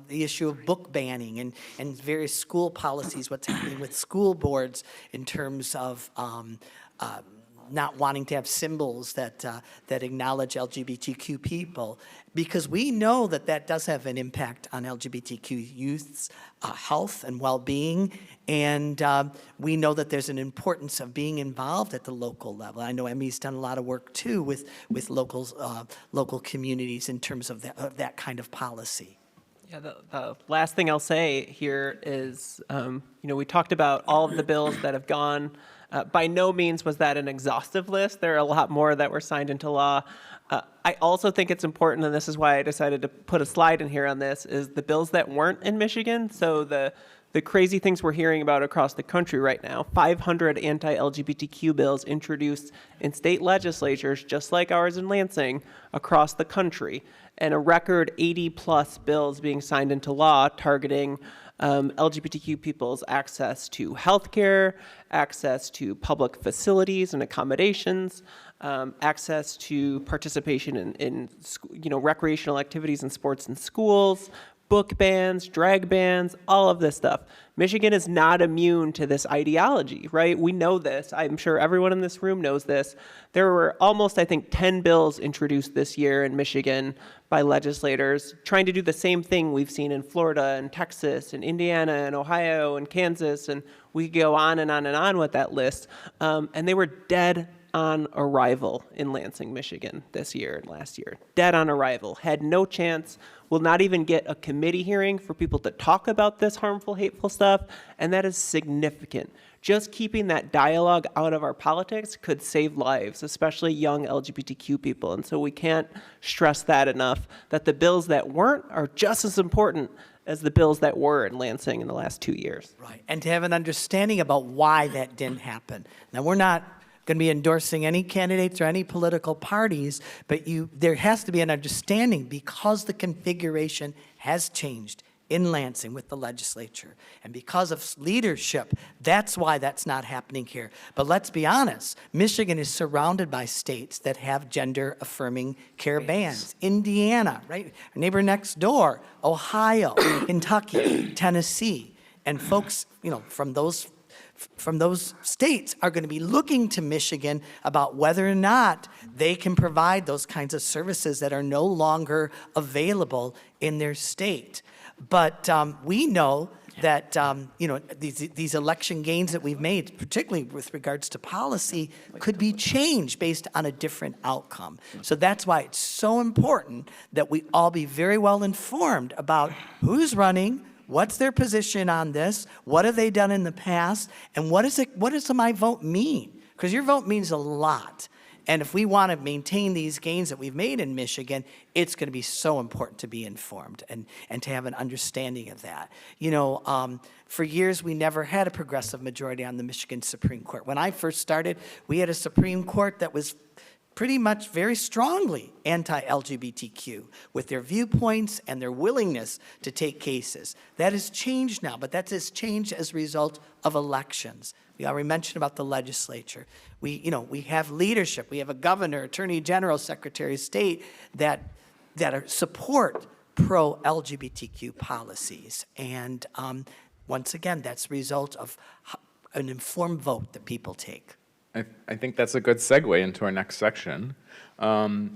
the issue of book banning and various school policies, what's happening with school boards in terms of not wanting to have symbols that acknowledge LGBTQ people, because we know that does have an impact on LGBTQ youth's health and well-being, and we know that there's an importance of being involved at the local level. I know Emmy's done a lot of work too with local communities in terms of that kind of policy. Yeah, the last thing I'll say here is, we talked about all of the bills that have gone. By no means was that an exhaustive list. There are a lot more that were signed into law. I also think it's important, and this is why I decided to put a slide in here on this, is the bills that weren't in Michigan. So the crazy things we're hearing about across the country right now, 500 anti-LGBTQ bills introduced in state legislatures, just like ours in Lansing, across the country, and a record 80+ bills being signed into law targeting LGBTQ people's access to healthcare, access to public facilities and accommodations, access to participation in recreational activities and sports in schools, book bans, drag bans, all of this stuff. Michigan is not immune to this ideology, right? We know this. I'm sure everyone in this room knows this. There were almost, I think, 10 bills introduced this year in Michigan by legislators trying to do the same thing we've seen in Florida and Texas and Indiana and Ohio and Kansas, and we go on and on and on with that list. And they were dead on arrival in Lansing, Michigan this year and last year. Dead on arrival. Had no chance. Will not even get a committee hearing for people to talk about this harmful, hateful stuff. And that is significant. Just keeping that dialogue out of our politics could save lives, especially young LGBTQ people. And so we can't stress that enough, that the bills that weren't are just as important as the bills that were in Lansing in the last 2 years. Right, and to have an understanding about why that didn't happen. Now, we're not going to be endorsing any candidates or any political parties, but there has to be an understanding because the configuration has changed in Lansing with the legislature. And because of leadership, that's why that's not happening here. But let's be honest, Michigan is surrounded by states that have gender-affirming care bans. Indiana, right? Our neighbor next door, Ohio, Kentucky, Tennessee. And folks, from those states are going to be looking to Michigan about whether or not they can provide those kinds of services that are no longer available in their state. But we know that these election gains that we've made, particularly with regards to policy, could be changed based on a different outcome. So that's why it's so important that we all be very well informed about who's running, what's their position on this, what have they done in the past, and what does my vote mean? Because your vote means a lot. And if we want to maintain these gains that we've made in Michigan, it's going to be so important to be informed and to have an understanding of that. For years, we never had a progressive majority on the Michigan Supreme Court. When I first started, we had a Supreme Court that was pretty much very strongly anti-LGBTQ with their viewpoints and their willingness to take cases. That has changed now, but that has changed as a result of elections. We already mentioned about the legislature. We have leadership. We have a governor, attorney general, secretary of state that support pro-LGBTQ policies. And once again, that's a result of an informed vote that people take. I think that's a good segue into our next section. The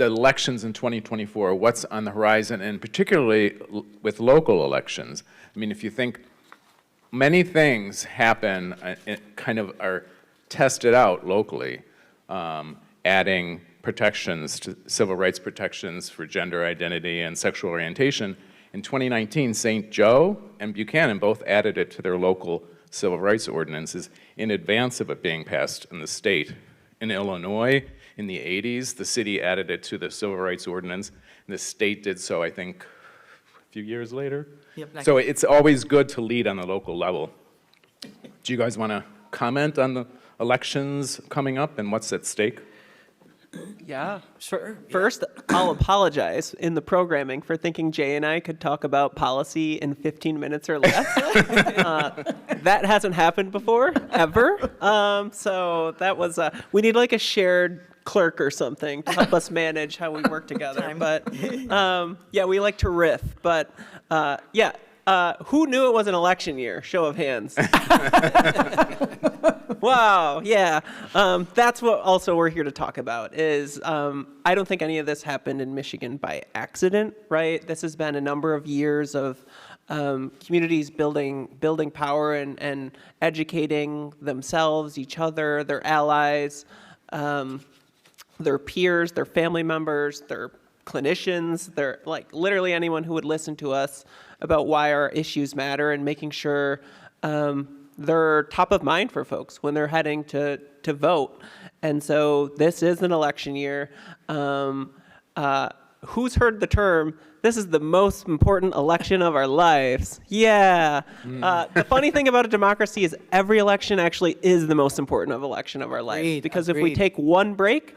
elections in 2024, what's on the horizon, and particularly with local elections. I mean, if you think many things happen, kind of are tested out locally, adding protections to civil rights protections for gender identity and sexual orientation. In 2019, St. Joe and Buchanan both added it to their local civil rights ordinances in advance of it being passed in the state. In Illinois, in the 80s, the city added it to the civil rights ordinance, and the state did so, I think, a few years later. Yep. So it's always good to lead on the local level. Do you guys want to comment on the elections coming up and what's at stake? Yeah, sure. First, I'll apologize in the programming for thinking Jay and I could talk about policy in 15 minutes or less. That hasn't happened before, ever. So that was, we need like a shared clerk or something to help us manage how we work together. But yeah, we like to riff. But who knew it was an election year? Show of hands. Wow, yeah. That's what also we're here to talk about is I don't think any of this happened in Michigan by accident, right? This has been a number of years of communities building power and educating themselves, each other, their allies, their peers, their family members, their clinicians, their like literally anyone who would listen to us about why our issues matter and making sure they're top of mind for folks when they're heading to vote. And so this is an election year. Who's heard the term, this is the most important election of our lives? Yeah. The funny thing about a democracy is every election actually is the most important election of our lives. Agreed, because if we agreed. take one break,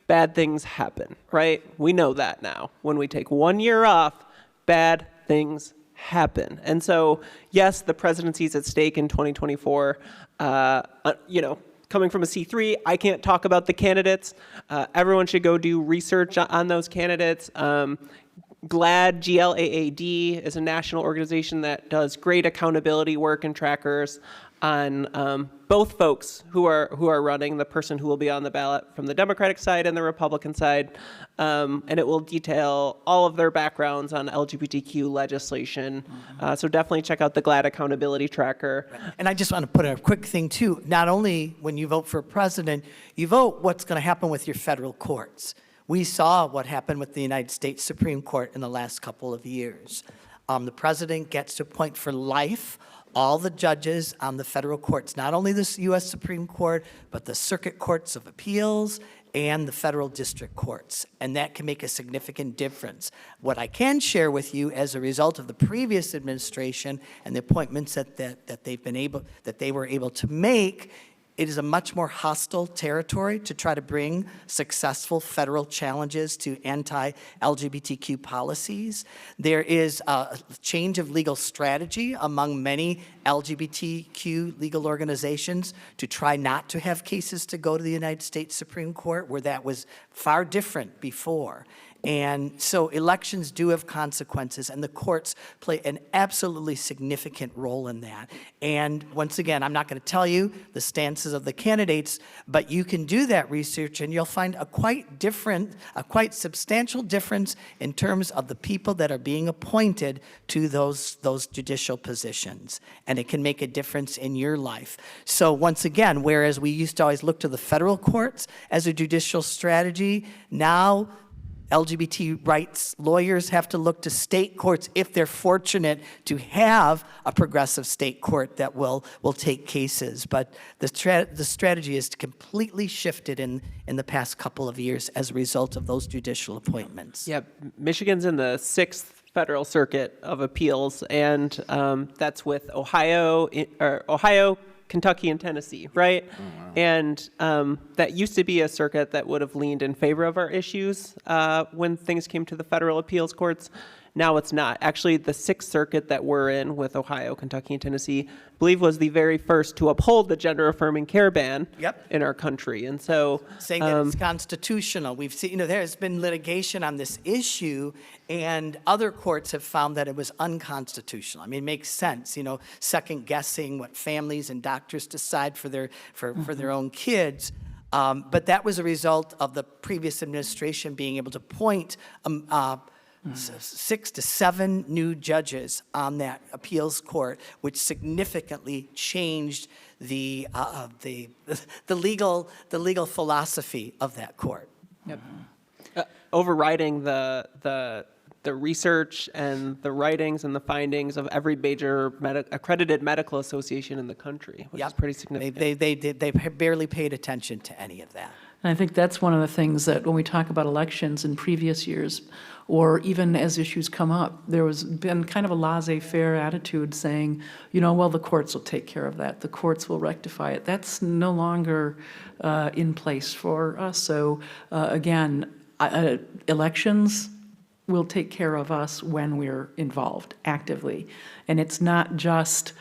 bad things happen, right? We know that now. When we take 1 year off, bad things happen. And so, yes, the presidency is at stake in 2024. Coming from a C3, I can't talk about the candidates. Everyone should go do research on those candidates. GLAAD, G-L-A-A-D, is a national organization that does great accountability work and trackers on both folks who are running, the person who will be on the ballot from the Democratic side and the Republican side, and it will detail all of their backgrounds on LGBTQ legislation. So definitely check out the GLAAD accountability tracker. And I just want to put a quick thing too. Not only when you vote for president, you vote what's going to happen with your federal courts. We saw what happened with the United States Supreme Court in the last couple of years. The president gets to appoint for life all the judges on the federal courts, not only the U.S. Supreme Court, but the circuit courts of appeals and the federal district courts, and that can make a significant difference. What I can share with you as a result of the previous administration and the appointments that they were able to make, it is a much more hostile territory to try to bring successful federal challenges to anti-LGBTQ policies. There is a change of legal strategy among many LGBTQ legal organizations to try not to have cases to go to the United States Supreme Court, where that was far different before. And so elections do have consequences, and the courts play an absolutely significant role in that. And once again, I'm not going to tell you the stances of the candidates, but you can do that research and you'll find a quite substantial difference in terms of the people that are being appointed to those judicial positions. And it can make a difference in your life. So once again, whereas we used to always look to the federal courts as a judicial strategy, now LGBT rights lawyers have to look to state courts if they're fortunate to have a progressive state court that will take cases. But the strategy is completely shifted in the past couple of years as a result of those judicial appointments. Yeah, Michigan's in the 6th Federal Circuit of Appeals, and that's with Ohio, Kentucky, and Tennessee, right? Oh, wow. And that used to be a circuit that would have leaned in favor of our issues when things came to the federal appeals courts. Now it's not. Actually, the 6th Circuit that we're in with Ohio, Kentucky, and Tennessee, I believe was the very first to uphold the gender-affirming care ban in our country. And so saying that it's constitutional. We've seen, there's been litigation on this issue, and other courts have found that it was unconstitutional. I mean, it makes sense, second guessing what families and doctors decide for their own kids. But that was a result of the previous administration being able to appoint 6 to 7 new judges on that appeals court, which significantly changed the legal philosophy of that court. Yep. Overriding the research and the writings and the findings of every major accredited medical association in the country, which is pretty significant. They barely paid attention to any of that. And I think that's one of the things that when we talk about elections in previous years, or even as issues come up, there has been kind of a laissez-faire attitude saying, well, the courts will take care of that. The courts will rectify it. That's no longer in place for us. So again, elections will take care of us when we're involved actively. And it's not just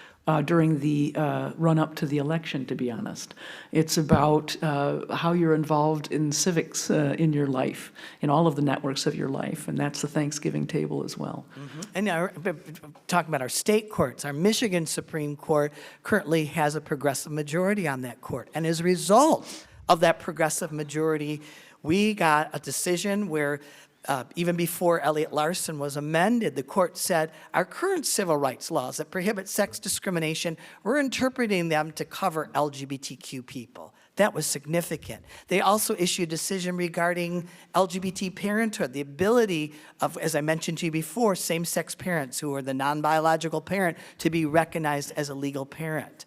during the run-up to the election, to be honest. It's about how you're involved in civics in your life, in all of the networks of your life, and that's the Thanksgiving table as well. Mm-hmm. And now, talking about our state courts, our Michigan Supreme Court currently has a progressive majority on that court. And as a result of that progressive majority, we got a decision where even before Elliott Larson was amended, the court said, our current civil rights laws that prohibit sex discrimination, we're interpreting them to cover LGBTQ people. That was significant. They also issued a decision regarding LGBT parenthood, the ability of, as I mentioned to you before, same-sex parents who are the non-biological parent to be recognized as a legal parent.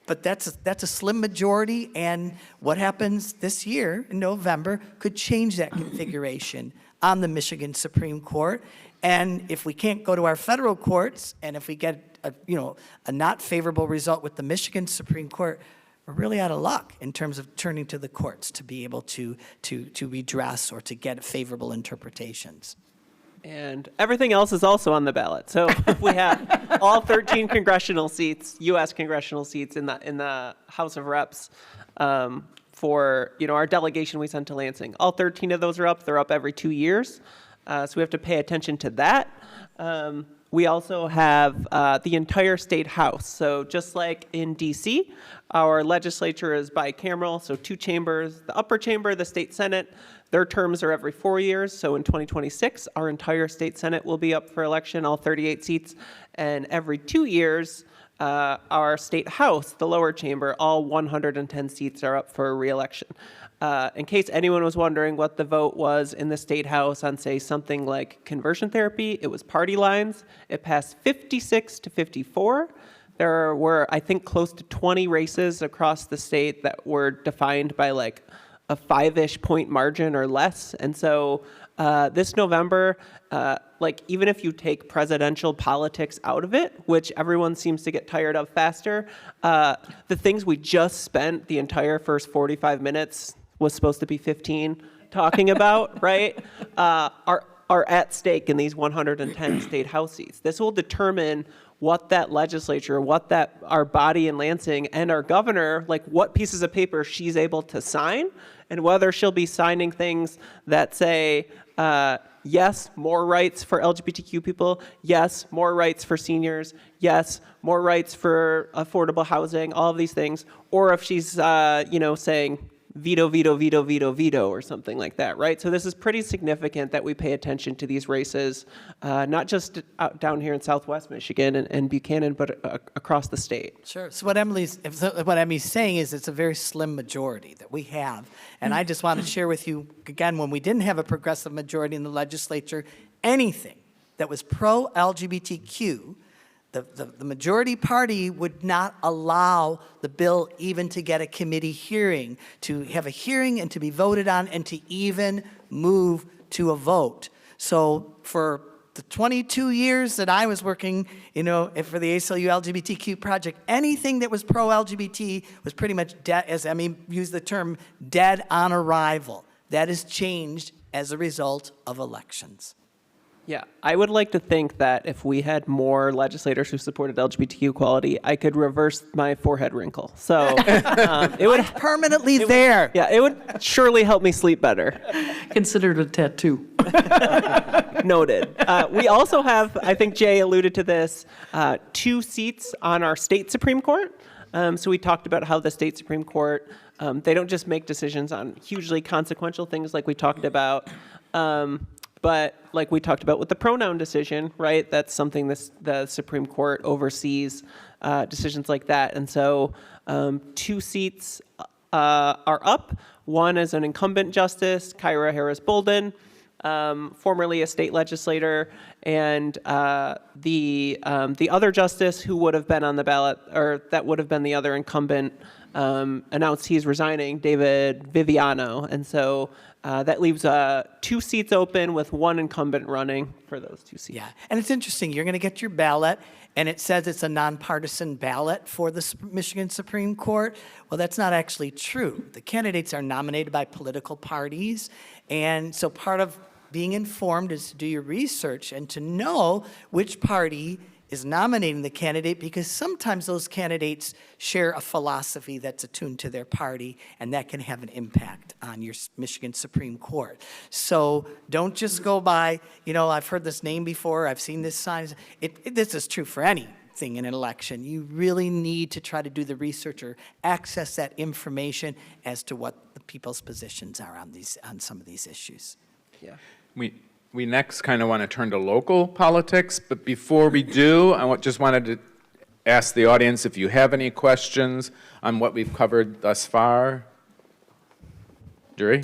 But that's a slim majority, and what happens this year in November could change that configuration on the Michigan Supreme Court. And if we can't go to our federal courts, and if we get a not favorable result with the Michigan Supreme Court, we're really out of luck in terms of turning to the courts to be able to redress or to get favorable interpretations. And everything else is also on the ballot. So we have all 13 congressional seats, U.S. congressional seats in the House of Reps for our delegation we sent to Lansing. All 13 of those are up. They're up every 2 years. So we have to pay attention to that. We also have the entire state house. So just like in DC, our legislature is bicameral, so 2 chambers. The upper chamber, the state senate, their terms are every 4 years. So in 2026, our entire state senate will be up for election, all 38 seats. And every 2 years, our state house, the lower chamber, all 110 seats are up for re-election. In case anyone was wondering what the vote was in the state house on, say, something like conversion therapy, it was party lines. It passed 56 to 54. There were, I think, close to 20 races across the state that were defined by like a 5-ish point margin or less. And so this November, like even if you take presidential politics out of it, which everyone seems to get tired of faster, the things we just spent the entire first 45 minutes, was supposed to be 15, talking about, right, are at stake in these 110 state house seats. This will determine what that legislature, what that our body in Lansing and our governor, like what pieces of paper she's able to sign, and whether she'll be signing things that say, yes, more rights for LGBTQ people, yes, more rights for seniors, yes, more rights for affordable housing, all of these things, or if she's, saying veto, veto, veto, veto, veto, or something like that, right? So this is pretty significant that we pay attention to these races, not just out down here in Southwest Michigan and Buchanan, but across the state. Sure. So what Emily's saying is it's a very slim majority that we have. And I just want to share with you, again, when we didn't have a progressive majority in the legislature, anything that was pro-LGBTQ, the majority party would not allow the bill even to get a committee hearing, to have a hearing and to be voted on and to even move to a vote. So for the 22 years that I was working, for the ACLU LGBTQ project, anything that was pro-LGBT was pretty much dead, as Emmy used the term, dead on arrival. That has changed as a result of elections. Yeah, I would like to think that if we had more legislators who supported LGBTQ equality, I could reverse my forehead wrinkle. So it would Permanently there. Yeah, it would surely help me sleep better. Consider it a tattoo. Noted. We also have, I think Jay alluded to this, 2 seats on our state Supreme Court. So we talked about how the state Supreme Court, they don't just make decisions on hugely consequential things like we talked about, but like we talked about with the pronoun decision, right? That's something the Supreme Court oversees, decisions like that. And so 2 seats are up. One is an incumbent justice, Kyra Harris Bolden, formerly a state legislator, and the other justice who would have been on the ballot, or that would have been the other incumbent, announced he's resigning, David Viviano. And so that leaves 2 seats open with 1 incumbent running for those 2 seats. Yeah, and it's interesting. You're going to get your ballot, and it says it's a nonpartisan ballot for the Michigan Supreme Court. Well, that's not actually true. The candidates are nominated by political parties, and so part of being informed is to do your research and to know which party is nominating the candidate, because sometimes those candidates share a philosophy that's attuned to their party, and that can have an impact on your Michigan Supreme Court. So don't just go by, I've heard this name before, I've seen this sign. This is true for anything in an election. You really need to try to do the research or access that information as to what the people's positions are on some of these issues. Yeah. We next kind of want to turn to local politics, but before we do, just wanted to ask the audience if you have any questions on what we've covered thus far. Jury?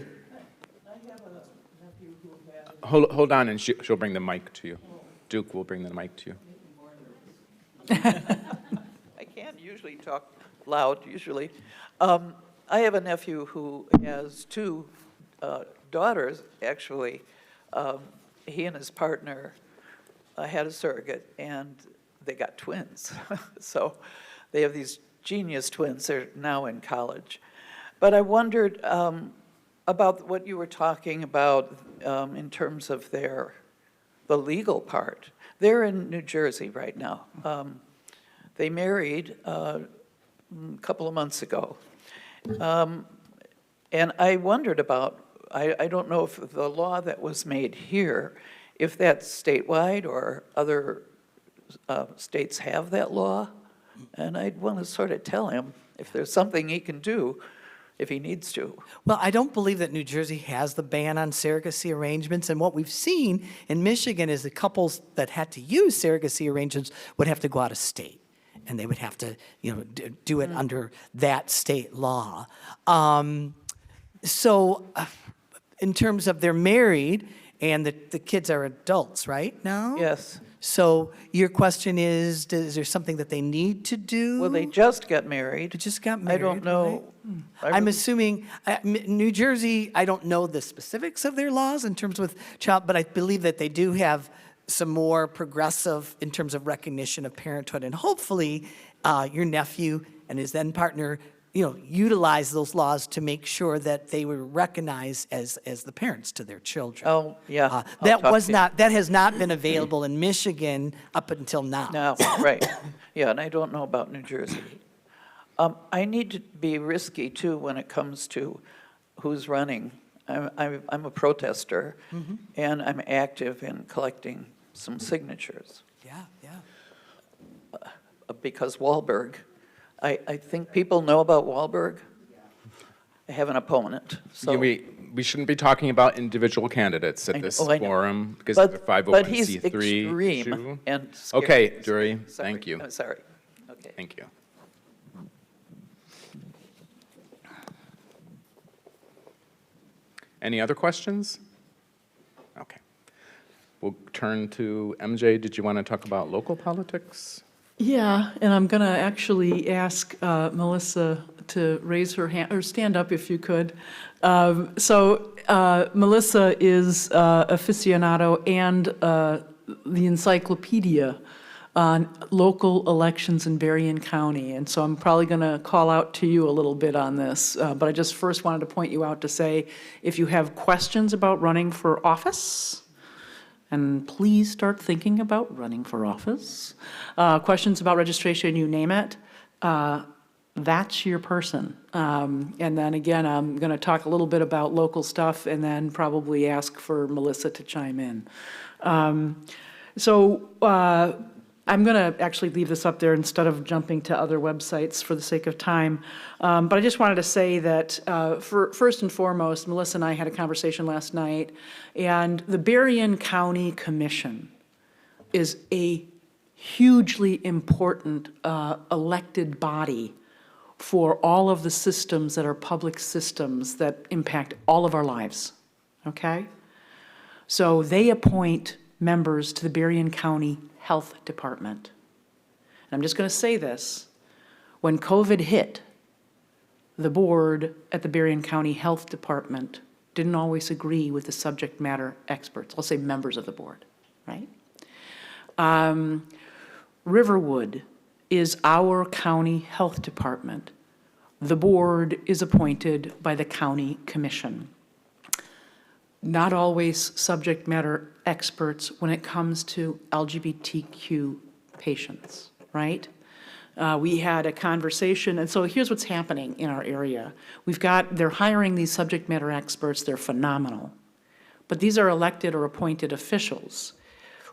Hold on, and she'll bring the mic to you. Duke will bring the mic to you. I can't usually talk loud, usually. I have a nephew who has 2 daughters, actually. He and his partner had a surrogate, and they got twins. So they have these genius twins. They're now in college. But I wondered about what you were talking about in terms of the legal part. They're in New Jersey right now. They married a couple of months ago. And I wondered about I don't know if the law that was made here, if that's statewide or other states have that law. And I'd want to sort of tell him if there's something he can do if he needs to. Well, I don't believe that New Jersey has the ban on surrogacy arrangements, and what we've seen in Michigan is the couples that had to use surrogacy arrangements would have to go out of state, and they would have to, do it under that state law. So, in terms of they're married and the kids are adults, right now? Yes. So your question is there something that they need to do? Well, they just got married. They just got I married, don't know. right? I'm assuming, New Jersey, I don't know the specifics of their laws in terms with child, but I believe that they do have some more progressive in terms of recognition of parenthood. And hopefully, your nephew and his then partner, utilize those laws to make sure that they were recognized as the parents to their children. Oh, yeah. I'll That talk was to you. that has not been available in Michigan up until now. No, right. Yeah, and I don't know about New Jersey. I need to be risky, too, when it comes to who's running. I'm a protester, and I'm active in collecting some signatures. Yeah, yeah. Because Wahlberg, I think people know about Wahlberg. I have an opponent, so. We shouldn't be talking about individual candidates I at know- this oh, I know. forum because But- it's a but he's 501c3 extreme issue. and scary. Okay, Drury, Sorry. thank you. I'm sorry. Okay. Thank you. Any other questions? Okay. We'll turn to MJ. Did you want to talk about local politics? Yeah, and I'm going to actually ask Melissa to raise her hand, or stand up if you could. Melissa is aficionado and the encyclopedia on local elections in Berrien County. And so I'm probably going to call out to you a little bit on this. But I just first wanted to point you out to say, if you have questions about running for office, and please start thinking about running for office. Questions about registration, you name it, that's your person. And then again, I'm going to talk a little bit about local stuff and then probably ask for Melissa to chime in. I'm going to actually leave this up there instead of jumping to other websites for the sake of time. But I just wanted to say that first and foremost, Melissa and I had a conversation last night, and the Berrien County Commission is a hugely important elected body for all of the systems that are public systems that impact all of our lives, okay? So they appoint members to the Berrien County Health Department. And I'm just going to say this. When COVID hit, the board at the Berrien County Health Department didn't always agree with the subject matter experts. I'll say members of the board, right? Riverwood is our county health department. The board is appointed by the county commission. Not always subject matter experts when it comes to LGBTQ patients, right? We had a conversation, and so here's what's happening in our area. They're hiring these subject matter experts, they're phenomenal. But these are elected or appointed officials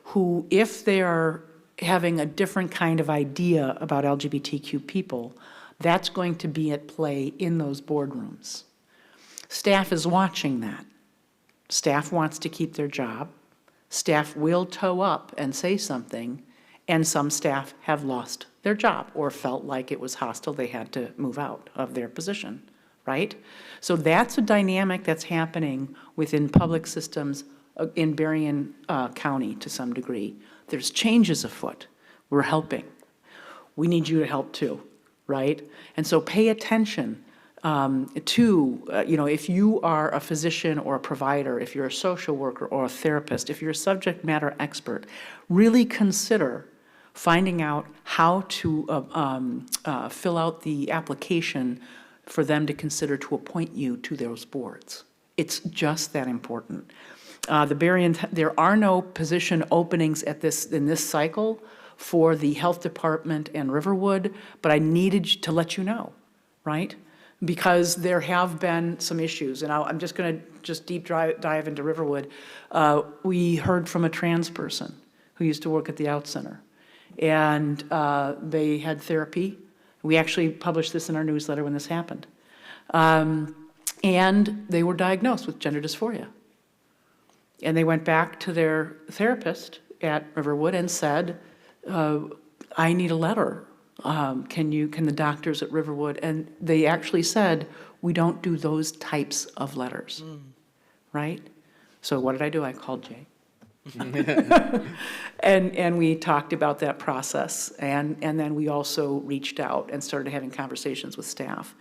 who, if they are having a different kind of idea about LGBTQ people, that's going to be at play in those boardrooms. Staff is watching that. Staff wants to keep their job. Staff will toe up and say something, and some staff have lost their job or felt like it was hostile, they had to move out of their position, right? So that's a dynamic that's happening within public systems in Berrien County to some degree. There's changes afoot. We're helping. We need you to help too, right? And so pay attention to, if you are a physician or a provider, if you're a social worker or a therapist, if you're a subject matter expert, really consider finding out how to fill out the application for them to consider to appoint you to those boards. It's just that important. There are no position openings in this cycle for the health department and Riverwood, but I needed to let you know, right? because there have been some issues, and I'm just going to deep dive into Riverwood. We heard from a trans person who used to work at the OutCenter, and they had therapy. We actually published this in our newsletter when this happened. And they were diagnosed with gender dysphoria. And they went back to their therapist at Riverwood and said, I need a letter. Can the doctors at Riverwood? And they actually said, we don't do those types of letters, right? So what did I do? I called Jay. And we talked about that process. And then we also reached out and started having conversations with staff.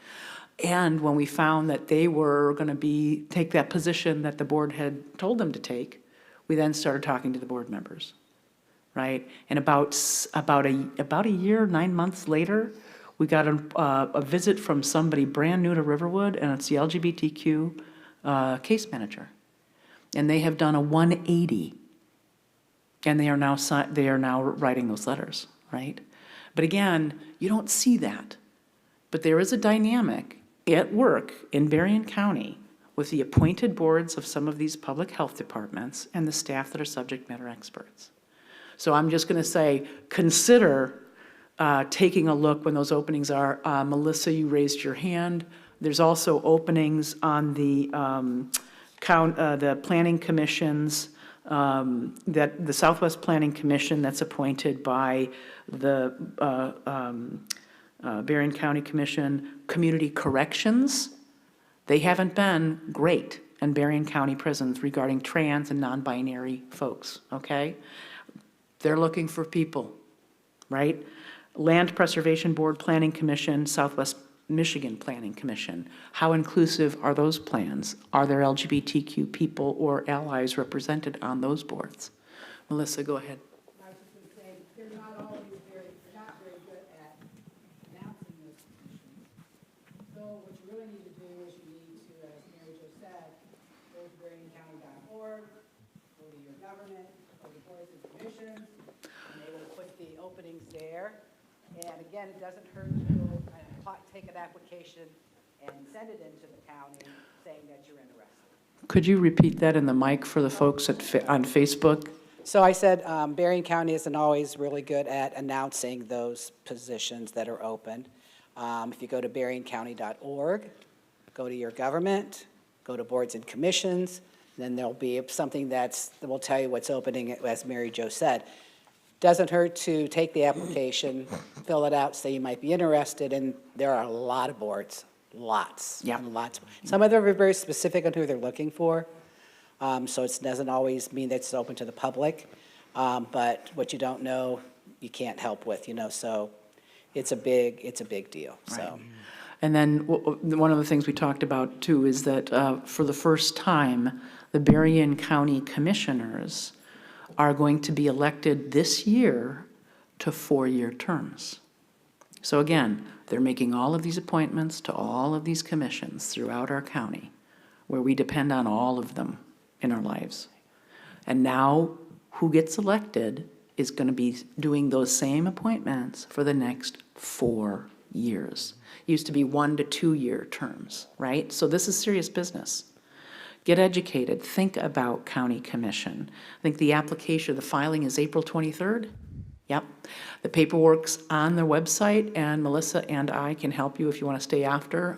And when we found that they were going to take that position that the board had told them to take, we then started talking to the board members, right? And about a year, 9 months later, we got a visit from somebody brand new to Riverwood, and it's the LGBTQ case manager. And they have done a 180, and they are now writing those letters, right? But again, you don't see that. But there is a dynamic at work in Berrien County with the appointed boards of some of these public health departments and the staff that are subject matter experts. So I'm just going to say, consider taking a look when those openings are. Melissa, you raised your hand. There's also openings on the planning commissions, that the Southwest Planning Commission that's appointed by the Berrien County Commission. Community corrections, they haven't been great in Berrien County prisons regarding trans and non-binary folks, okay? They're looking for people, right? Land Preservation Board Planning Commission, Southwest Michigan Planning Commission. How inclusive are those plans? Are there LGBTQ people or allies represented on those boards? Melissa, go ahead. I was just going to say, they're not very good at announcing those positions. So what you really need to do is you need to, as Mary Jo said, go to BerrienCounty.org, go to your government, go to boards and commissions, and they will put the openings there. And again, it doesn't hurt to take an application and send it into the county saying that you're interested. Could you repeat that in the mic for the folks on Facebook? So I said Berrien County isn't always really good at announcing those positions that are open. If you go to BerrienCounty.org, go to your government, go to boards and commissions, then there'll be something that will tell you what's opening, as Mary Jo said. Doesn't hurt to take the application, fill it out, say you might be interested, and there are a lot of boards, lots. Yeah. Lots. Some of them are very specific on who they're looking for. So it doesn't always mean that it's open to the public, but what you don't know, you can't help with, so it's a big deal, so. Right. And then one of the things we talked about too is that for the first time, the Berrien County Commissioners are going to be elected this year to 4-year terms. So again, they're making all of these appointments to all of these commissions throughout our county, where we depend on all of them in our lives. And now, who gets elected is going to be doing those same appointments for the next 4 years. It used to be 1 to 2 year terms, right? So this is serious business. Get educated. Think about county commission. I think the application, the filing is April 23rd. Yep. The paperwork's on their website, and Melissa and I can help you if you want to stay after.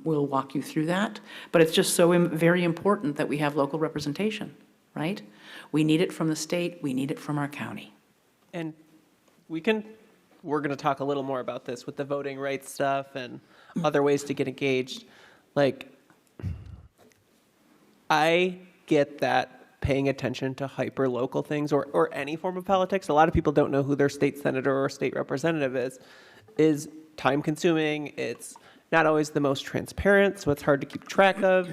We'll walk you through that. But it's just so very important that we have local representation, right? We need it from the state. We need it from our county. And we're going to talk a little more about this with the voting rights stuff and other ways to get engaged. Like, I get that paying attention to hyper-local things or any form of politics, a lot of people don't know who their state senator or state representative is time-consuming. It's not always the most transparent, so it's hard to keep track of.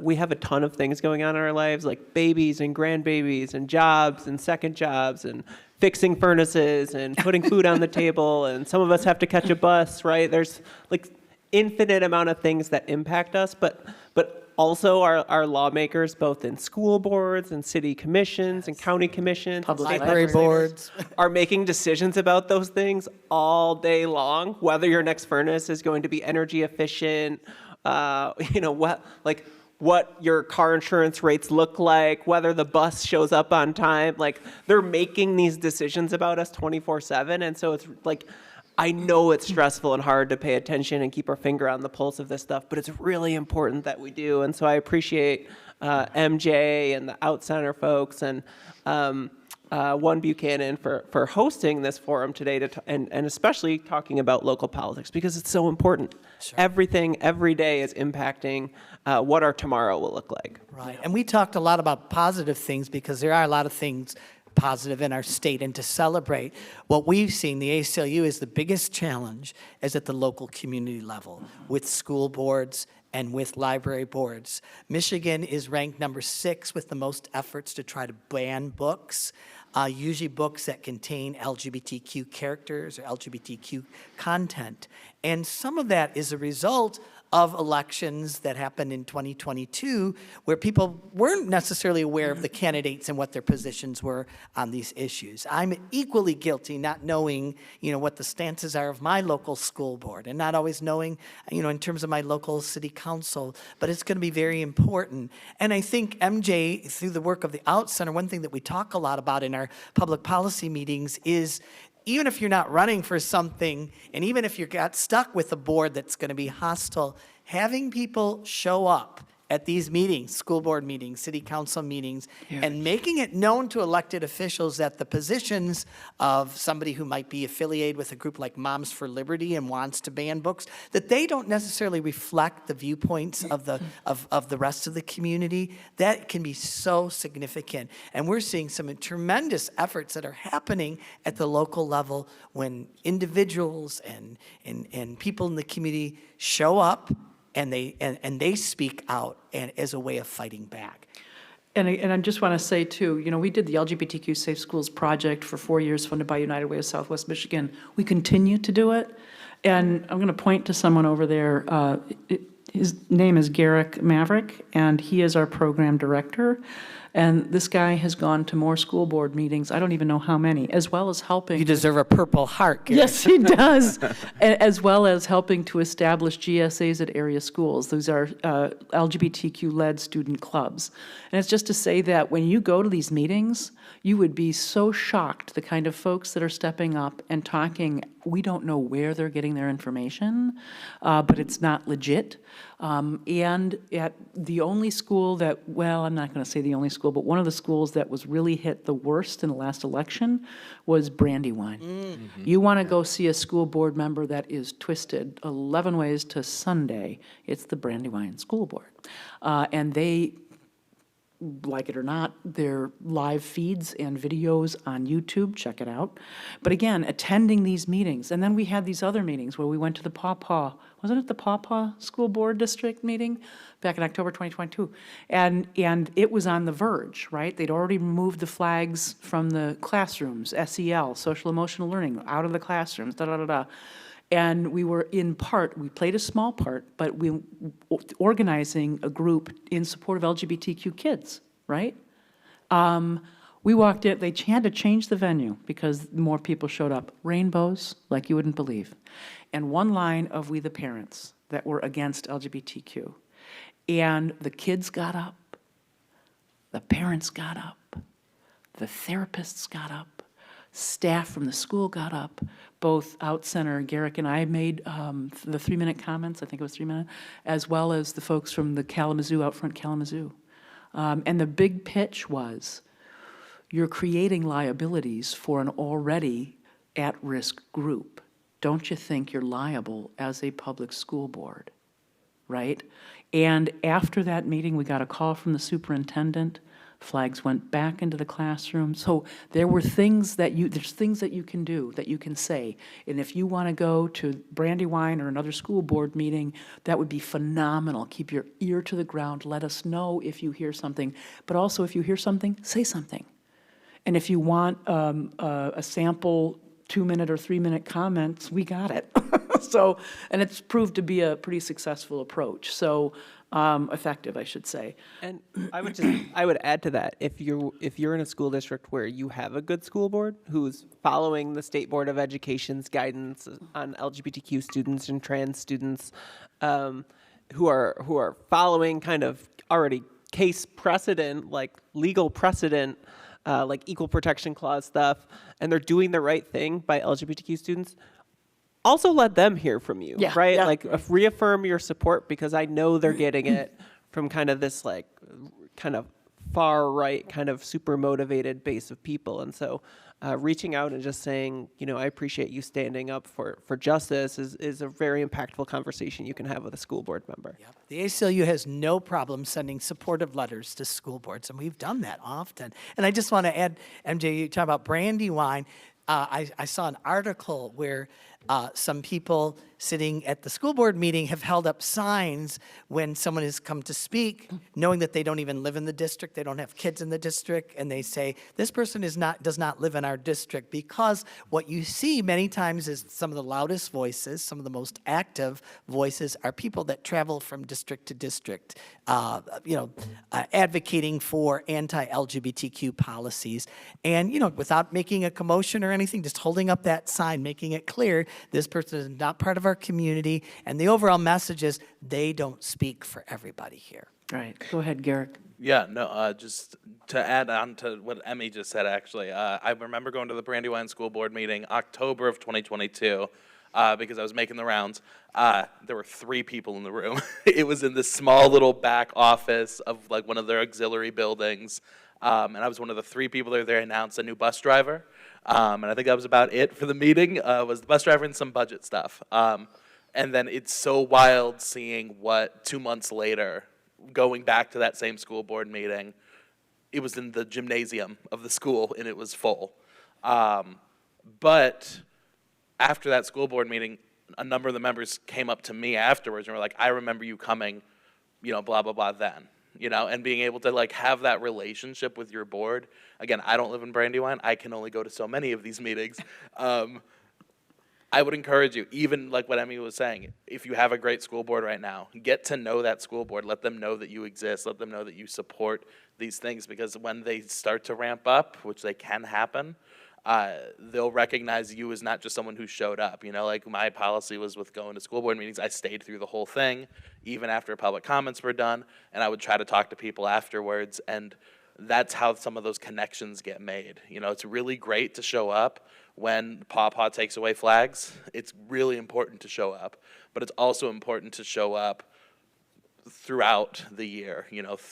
We have a ton of things going on in our lives, like babies and grandbabies and jobs and second jobs and fixing furnaces and putting food on the table, and some of us have to catch a bus, right? There's like infinite amount of things that impact us, but also our lawmakers, both in school boards and city commissions and county commissions, and state Library legislators, boards. are making decisions about those things all day long, whether your next furnace is going to be energy efficient, what your car insurance rates look like, whether the bus shows up on time. Like, they're making these decisions about us 24/7. And so it's like, I know it's stressful and hard to pay attention and keep our finger on the pulse of this stuff, but it's really important that we do. And so I appreciate MJ and the OutCenter folks and OneBuchanan for hosting this forum today and especially talking about local politics, because it's so important. Sure. Everything, every day is impacting what our tomorrow will look like. Right, and we talked a lot about positive things because there are a lot of things positive in our state, and to celebrate what we've seen, the ACLU is the biggest challenge is at the local community level with school boards and with library boards. Michigan is ranked number 6 with the most efforts to try to ban books, usually books that contain LGBTQ characters or LGBTQ content. And some of that is a result of elections that happened in 2022 where people weren't necessarily aware of the candidates and what their positions were on these issues. I'm equally guilty not knowing, what the stances are of my local school board and not always knowing, in terms of my local city council, but it's going to be very important. And I think MJ, through the work of the OutCenter, one thing that we talk a lot about in our public policy meetings is even if you're not running for something, and even if you got stuck with a board that's going to be hostile, having people show up at these meetings, school board meetings, city council meetings, and making it known to elected officials that the positions of somebody who might be affiliated with a group like Moms for Liberty and wants to ban books, that they don't necessarily reflect the viewpoints of the rest of the community, that can be so significant. And we're seeing some tremendous efforts that are happening at the local level when individuals and people in the community show up and they speak out and as a way of fighting back. And I just want to say, too, we did the LGBTQ Safe Schools project for 4 years, funded by United Way of Southwest Michigan. We continue to do it. And I'm going to point to someone over there. His name is Garrick Maverick, and he is our program director. And this guy has gone to more school board meetings, I don't even know how many, as well as helping. You deserve a Purple Heart, Gary. Yes, he does. As well as helping to establish GSAs at area schools. Those are LGBTQ-led student clubs. And it's just to say that when you go to these meetings, you would be so shocked, the kind of folks that are stepping up and talking. We don't know where they're getting their information, but it's not legit. And at the only school that, well, I'm not going to say the only school, but one of the schools that was really hit the worst in the last election was Brandywine. Mm-hmm. You want to go see a school board member that is twisted 11 ways to Sunday, it's the Brandywine School Board. And they, like it or not, their live feeds and videos on YouTube, check it out. But again, attending these meetings, and then we had these other meetings where we went to the Pawpaw, wasn't it the Pawpaw School Board District meeting back in October 2022? And it was on the verge, right? They'd already removed the flags from the classrooms, SEL, social emotional learning, out of the classrooms, da-da-da-da. And we were we played a small part, but we organizing a group in support of LGBTQ kids, right? We walked in, they had to change the venue because more people showed up. Rainbows, like you wouldn't believe. And one line of We the Parents that were against LGBTQ. And the kids got up, the parents got up, the therapists got up, staff from the school got up. Both OutCenter, Garrick and I made the 3-minute comments, I think it was 3 minutes, as well as the folks from the Kalamazoo, Out Front Kalamazoo. And the big pitch was, you're creating liabilities for an already at-risk group. Don't you think you're liable as a public school board, right? And after that meeting, we got a call from the superintendent. Flags went back into the classroom. So there were things that there's things that you can do, that you can say. And if you want to go to Brandywine or another school board meeting, that would be phenomenal. Keep your ear to the ground. Let us know if you hear something. But also, if you hear something, say something. And if you want a sample 2-minute or 3-minute comments, we got it. So, and it's proved to be a pretty successful approach, so, effective, I should say. And I would add to that, if you're in a school district where you have a good school board who's following the State Board of Education's guidance on LGBTQ students and trans students, who are following kind of already case precedent, like legal precedent, like equal protection clause stuff, and they're doing the right thing by LGBTQ students, also let them hear from you, Yeah, right? yeah. Like reaffirm your support, because I know they're getting it from kind of this like kind of far right, kind of super motivated base of people. And so reaching out and just saying, you know, I appreciate you standing up for justice is a very impactful conversation you can have with a school board member. Yep. The ACLU has no problem sending supportive letters to school boards, and we've done that often. And I just want to add, MJ, you talk about Brandywine. I saw an article where some people sitting at the school board meeting have held up signs when someone has come to speak, knowing that they don't even live in the district, they don't have kids in the district, and they say, this person does not live in our district, because what you see many times is some of the loudest voices, some of the most active voices are people that travel from district to district, advocating for anti-LGBTQ policies. And, without making a commotion or anything, just holding up that sign, making it clear this person is not part of our community. And the overall message is they don't speak for everybody here. All right, go ahead, Garrick. Yeah, no, just to add on to what Emmy just said, actually, I remember going to the Brandywine School Board meeting October of 2022 because I was making the rounds. There were 3 people in the room. It was in this small little back office of like one of their auxiliary buildings, and I was one of the 3 people that were there. Announced a new bus driver. And I think that was about it for the meeting, was the bus driver and some budget stuff. And then it's so wild seeing what 2 months later, going back to that same school board meeting, it was in the gymnasium of the school and it was full. But after that school board meeting, a number of the members came up to me afterwards and were like, I remember you coming, blah, blah, blah then. And being able to like have that relationship with your board. Again, I don't live in Brandywine. I can only go to so many of these meetings. I would encourage you, even like what Emmy was saying, if you have a great school board right now, get to know that school board. Let them know that you exist. Let them know that you support these things, because when they start to ramp up, which they can happen, they'll recognize you as not just someone who showed up. Like my policy was with going to school board meetings. I stayed through the whole thing, even after public comments were done, and I would try to talk to people afterwards, and that's how some of those connections get made. It's really great to show up when Paw takes away flags. It's really important to show up, but it's also important to show up throughout the year,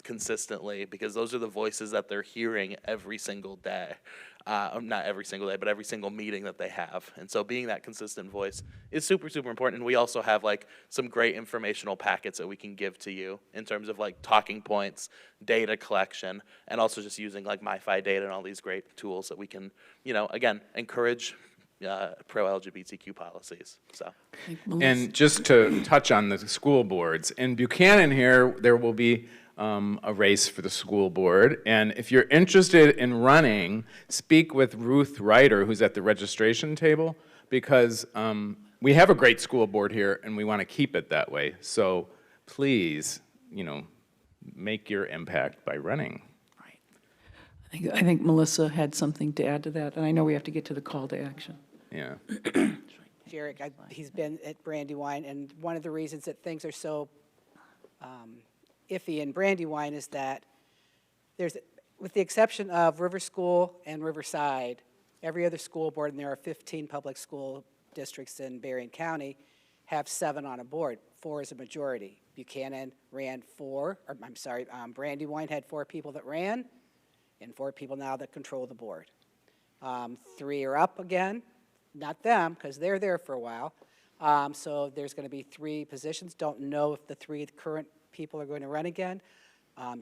consistently, because those are the voices that they're hearing every single day. Not every single day, but every single meeting that they have. And so being that consistent voice is super, super important. And we also have like some great informational packets that we can give to you in terms of like talking points, data collection, and also just using like MiFi data and all these great tools that we can, again, encourage pro-LGBTQ policies. So. And just to touch on the school boards, in Buchanan here, there will be a race for the school board. And if you're interested in running, speak with Ruth Ryder, who's at the registration table, because we have a great school board here and we want to keep it that way. So please, make your impact by running. Right. I think Melissa had something to add to that, and I know we have to get to the call to action. Yeah. Jarek, he's been at Brandywine, and one of the reasons that things are so iffy in Brandywine is that there's, with the exception of River School and Riverside, every other school board, and there are 15 public school districts in Berrien County, have 7 on a board. 4 is a majority. Buchanan ran 4, or I'm sorry, Brandywine had 4 people that ran, and 4 people now that control the board. 3 are up again, not them, because they're there for a while. So there's going to be 3 positions. Don't know if the 3 current people are going to run again.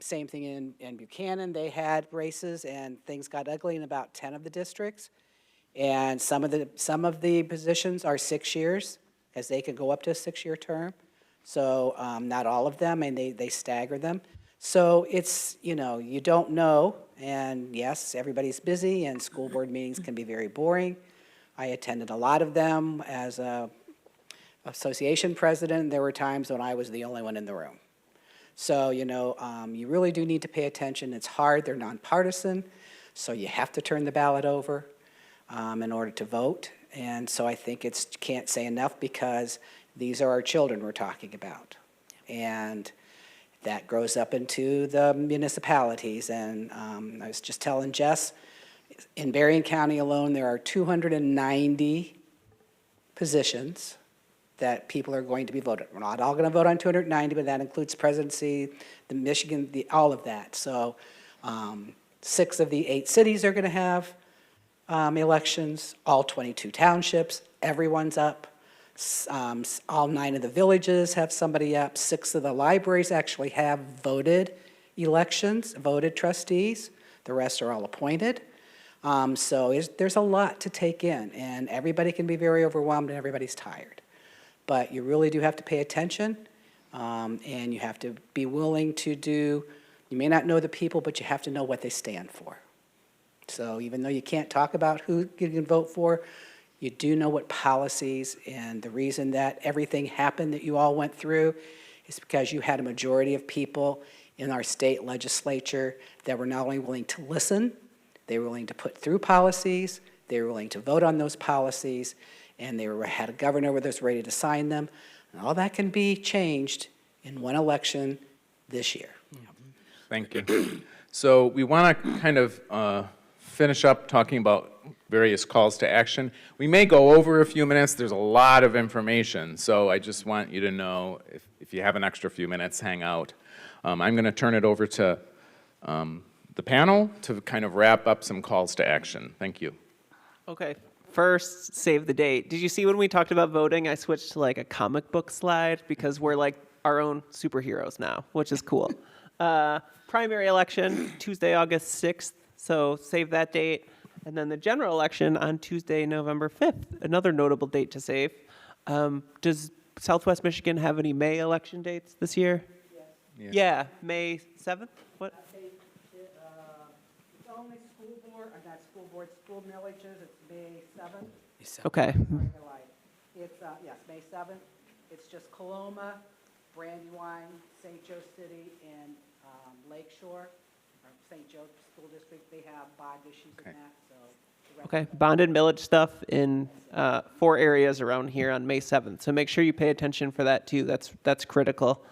Same thing in Buchanan. They had races and things got ugly in about 10 of the districts. And some of the positions are 6 years, as they can go up to a 6-year term. So not all of them, and they stagger them. So it's, you don't know. And yes, everybody's busy, and school board meetings can be very boring. I attended a lot of them as a association president, there were times when I was the only one in the room. So, you really do need to pay attention. It's hard, they're nonpartisan, so you have to turn the ballot over in order to vote. And so I think can't say enough, because these are our children we're talking about. And that grows up into the municipalities. And I was just telling Jess, in Berrien County alone, there are 290 positions that people are going to be voted. We're not all going to vote on 290, but that includes presidency, the Michigan, all of that. So 6 of the 8 cities are going to have elections, all 22 townships, everyone's up. All 9 of the villages have somebody up. 6 of the libraries actually have voted elections, voted trustees. The rest are all appointed. So there's a lot to take in, and everybody can be very overwhelmed and everybody's tired. But you really do have to pay attention, and you have to be willing to you may not know the people, but you have to know what they stand for. So even though you can't talk about who you can vote for, you do know what policies, and the reason that everything happened that you all went through is because you had a majority of people in our state legislature that were not only willing to listen, they were willing to put through policies, they were willing to vote on those policies, and had a governor that was ready to sign them. And all that can be changed in one election this year. Thank you. So we want to kind of finish up talking about various calls to action. We may go over a few minutes. There's a lot of information, so I just want you to know, if you have an extra few minutes, hang out. I'm going to turn it over to the panel to kind of wrap up some calls to action. Thank you. Okay. First, save the date. Did you see when we talked about voting, I switched to like a comic book slide, because we're like our own superheroes now, which is cool. Primary election, Tuesday, August 6th, so save that date. And then the general election on Tuesday, November 5th, another notable date to save. Does Southwest Michigan have any May election dates this year? Yes. Yeah, May 7th? What? It's only school board, school millages, it's May 7th. Okay. It's, yes, May 7th. It's just Coloma, Brandywine, St. Joe City, and Lakeshore, or St. Joe School District. They have bond issues in that, so. the rest Okay, of them- bond and millage stuff in 4 areas around here on May 7th. So make sure you pay attention for that too. That's critical.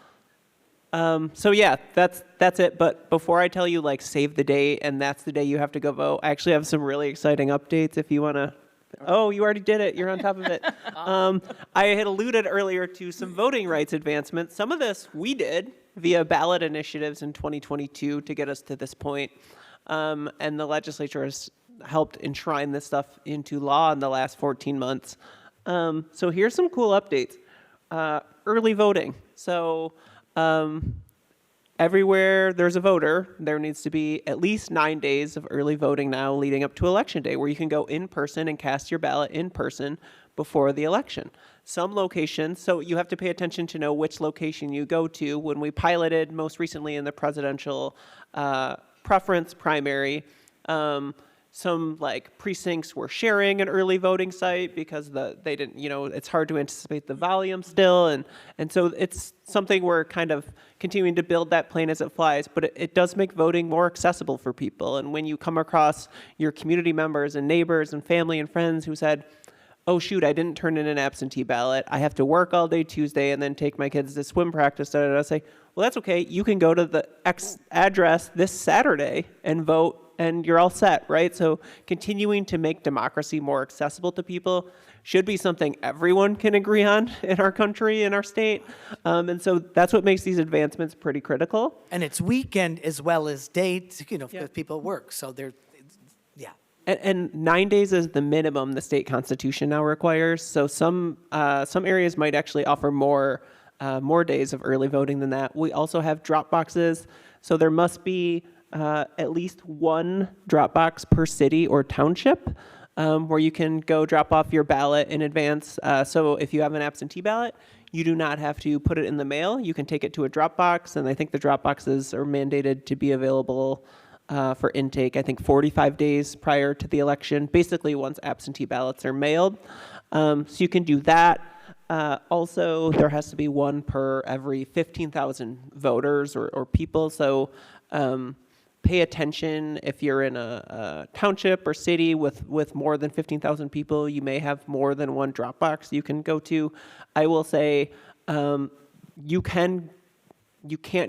So yeah, that's it. But before I tell you, like, save the date and that's the day you have to go vote, I actually have some really exciting updates if you want to. Oh, you already did it. You're on top of it. I had alluded earlier to some voting rights advancements. Some of this we did via ballot initiatives in 2022 to get us to this point. And the legislature has helped enshrine this stuff into law in the last 14 months. So here's some cool updates. Early voting. So everywhere there's a voter, there needs to be at least 9 days of early voting now leading up to Election Day, where you can go in person and cast your ballot in person before the election. Some locations, so you have to pay attention to know which location you go to. When we piloted most recently in the presidential preference primary, some like precincts were sharing an early voting site because they didn't, it's hard to anticipate the volume still. And so it's something we're kind of continuing to build that plane as it flies, but it does make voting more accessible for people. And when you come across your community members and neighbors and family and friends who said, oh shoot, I didn't turn in an absentee ballot, I have to work all day Tuesday and then take my kids to swim practice, I say, well, that's okay. You can go to the X address this Saturday and vote, and you're all set, right? So continuing to make democracy more accessible to people should be something everyone can agree on in our country, in our state. And so that's what makes these advancements pretty critical. And it's weekend as well as dates, Yeah. because people work, so they're, yeah. And 9 days is the minimum the state constitution now requires. So some areas might actually offer more days of early voting than that. We also have drop boxes. So there must be at least one drop box per city or township where you can go drop off your ballot in advance. So if you have an absentee ballot, you do not have to put it in the mail. You can take it to a drop box, and I think the drop boxes are mandated to be available for intake, I think 45 days prior to the election, basically once absentee ballots are mailed. So you can do that. Also, there has to be one per every 15,000 voters or people. So pay attention if you're in a township or city with more than 15,000 people. You may have more than one drop box you can go to. I will say you can't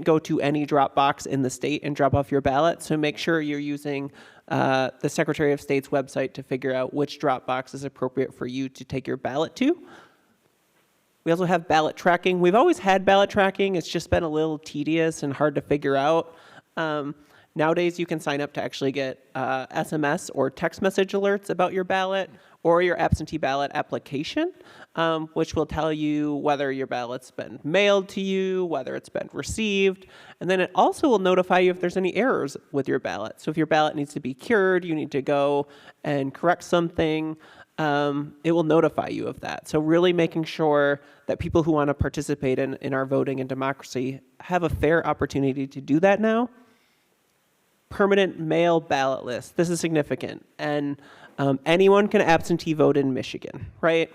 go to any drop box in the state and drop off your ballot. So make sure you're using the Secretary of State's website to figure out which drop box is appropriate for you to take your ballot to. We also have ballot tracking. We've always had ballot tracking. It's just been a little tedious and hard to figure out. Nowadays, you can sign up to actually get SMS or text message alerts about your ballot or your absentee ballot application, which will tell you whether your ballot's been mailed to you, whether it's been received, and then it also will notify you if there's any errors with your ballot. So if your ballot needs to be cured, you need to go and correct something, it will notify you of that. So really making sure that people who want to participate in our voting and democracy have a fair opportunity to do that now. Permanent mail ballot list. This is significant. And anyone can absentee vote in Michigan, right?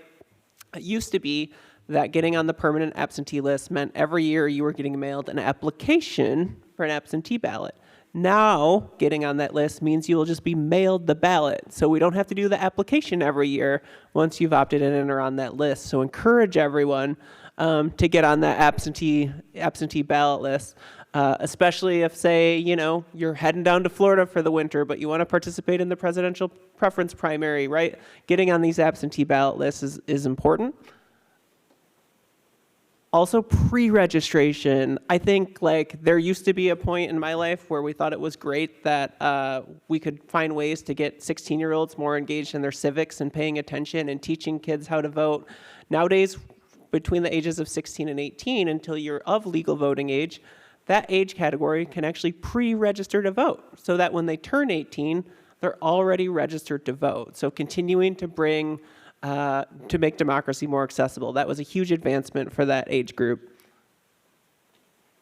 It used to be that getting on the permanent absentee list meant every year you were getting mailed an application for an absentee ballot. Now, getting on that list means you will just be mailed the ballot. So we don't have to do the application every year once you've opted in and are on that list. So encourage everyone to get on that absentee ballot list. Especially if, say, you're heading down to Florida for the winter, but you want to participate in the presidential preference primary, right? Getting on these absentee ballot lists is important. Also, pre-registration. I think there used to be a point in my life where we thought it was great that we could find ways to get 16-year-olds more engaged in their civics and paying attention and teaching kids how to vote. Nowadays, between the ages of 16 and 18, until you're of legal voting age, that age category can actually pre-register to vote so that when they turn 18, they're already registered to vote. So continuing to to make democracy more accessible. That was a huge advancement for that age group.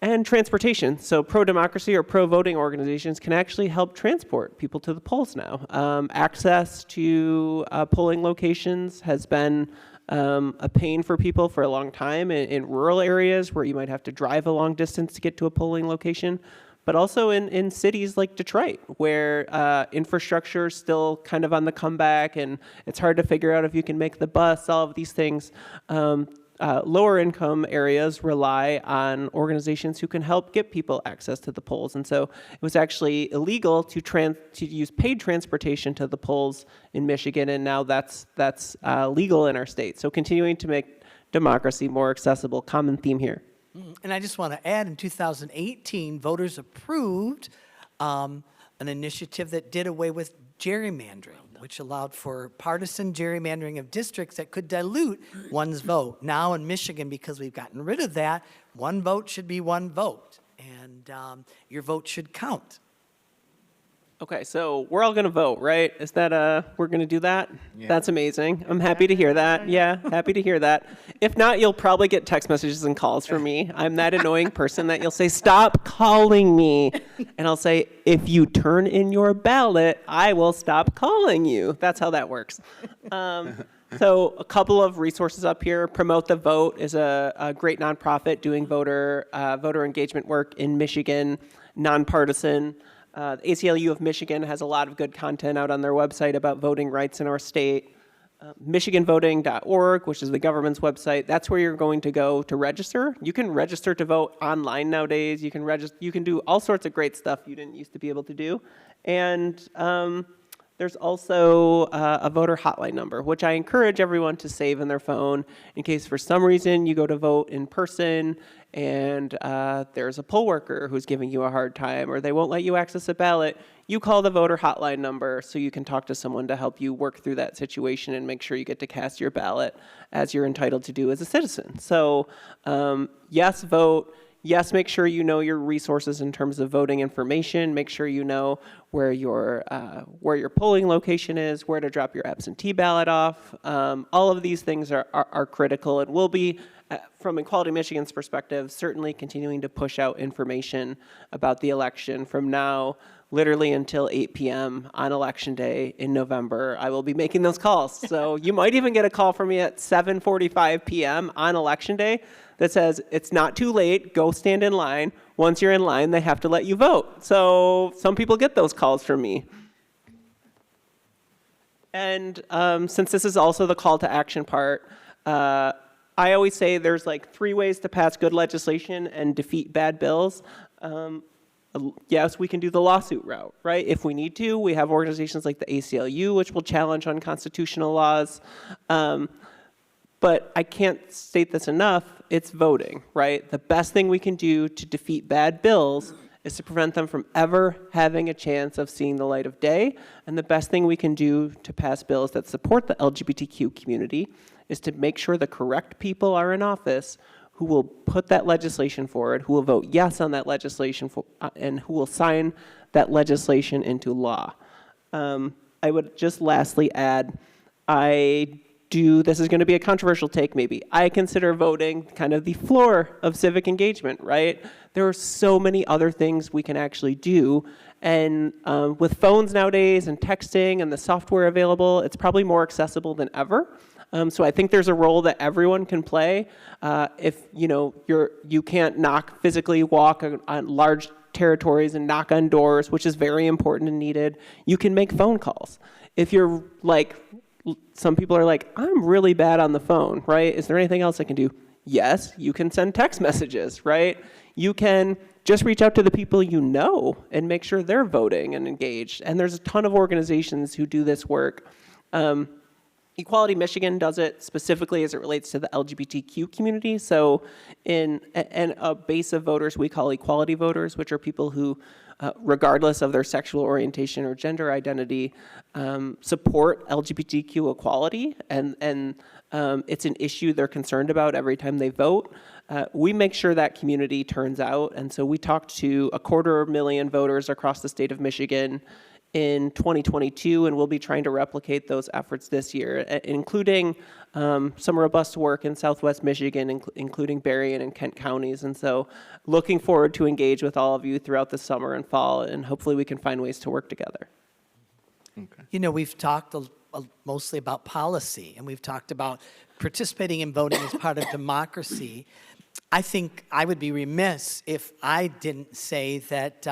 And transportation. So pro-democracy or pro-voting organizations can actually help transport people to the polls now. Access to polling locations has been a pain for people for a long time in rural areas where you might have to drive a long distance to get to a polling location, but also in cities like Detroit, where infrastructure is still kind of on the comeback and it's hard to figure out if you can make the bus, all of these things. Lower income areas rely on organizations who can help get people access to the polls. And so it was actually illegal to use paid transportation to the polls in Michigan, and now that's legal in our state. So continuing to make democracy more accessible, common theme here. And I just want to add, in 2018, voters approved an initiative that did away with gerrymandering, which allowed for partisan gerrymandering of districts that could dilute one's vote. Now in Michigan, because we've gotten rid of that, one vote should be one vote, and your vote should count. Okay, so we're all going to vote, right? Is that we're going to do that? Yeah. That's amazing. I'm happy to hear that. Yeah, happy to hear that. If not, you'll probably get text messages and calls from me. I'm that annoying person that you'll say, "Stop calling me." And I'll say, "If you turn in your ballot, I will stop calling you." That's how that works. So a couple of resources up here. Promote the Vote is a great nonprofit doing voter engagement work in Michigan, nonpartisan. The ACLU of Michigan has a lot of good content out on their website about voting rights in our state. MichiganVoting.org, which is the government's website, that's where you're going to go to register. You can register to vote online nowadays. You can do all sorts of great stuff you didn't used to be able to do. And there's also a voter hotline number, which I encourage everyone to save in their phone in case for some reason you go to vote in person and there's a poll worker who's giving you a hard time or they won't let you access a ballot. You call the voter hotline number so you can talk to someone to help you work through that situation and make sure you get to cast your ballot as you're entitled to do as a citizen. So yes, vote. Yes, make sure you know your resources in terms of voting information. Make sure you know where your polling location is, where to drop your absentee ballot off. All of these things are critical and will be, from Equality Michigan's perspective, certainly continuing to push out information about the election from now literally until 8 p.m. on Election Day in November. I will be making those calls. So you might even get a call from me at 7:45 p.m. on Election Day that says, it's not too late, go stand in line. Once you're in line, they have to let you vote. So some people get those calls from me. And since this is also the call to action part, I always say there's like 3 ways to pass good legislation and defeat bad bills. Yes, we can do the lawsuit route, right? If we need to, we have organizations like the ACLU, which will challenge unconstitutional laws. But I can't state this enough, it's voting, right? The best thing we can do to defeat bad bills is to prevent them from ever having a chance of seeing the light of day. And the best thing we can do to pass bills that support the LGBTQ community is to make sure the correct people are in office who will put that legislation forward, who will vote yes on that legislation, and who will sign that legislation into law. I would just lastly add, this is going to be a controversial take maybe, I consider voting kind of the floor of civic engagement, right? There are so many other things we can actually do, and with phones nowadays and texting and the software available, it's probably more accessible than ever. So I think there's a role that everyone can play. If you can't physically walk on large territories and knock on doors, which is very important and needed, you can make phone calls. If you're like, some people are like, I'm really bad on the phone, right? Is there anything else I can do? Yes, you can send text messages, right? You can just reach out to the people you know and make sure they're voting and engaged. And there's a ton of organizations who do this work. Equality Michigan does it specifically as it relates to the LGBTQ community. So and a base of voters we call equality voters, which are people who, regardless of their sexual orientation or gender identity, support LGBTQ equality. And it's an issue they're concerned about every time they vote. We make sure that community turns out. And so we talked to 250,000 voters across the state of Michigan in 2022, and we'll be trying to replicate those efforts this year, including some robust work in Southwest Michigan, including Berrien and Kent counties. And so looking forward to engage with all of you throughout the summer and fall, and hopefully we can find ways to work together. Okay. You know, we've talked mostly about policy, and we've talked about participating in voting as part of democracy. I think I would be remiss if I didn't say that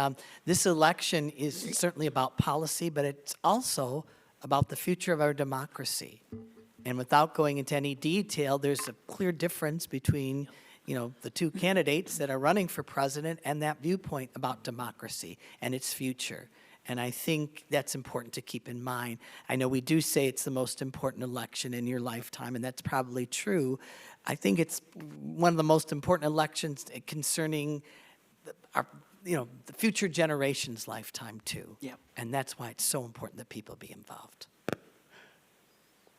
this election is certainly about policy, but it's also about the future of our democracy. And without going into any detail, there's a clear difference between, the 2 candidates that are running for president and that viewpoint about democracy and its future. And I think that's important to keep in mind. I know we do say it's the most important election in your lifetime, and that's probably true. I think it's one of the most important elections concerning the future generation's lifetime too. Yeah. And that's why it's so important that people be involved.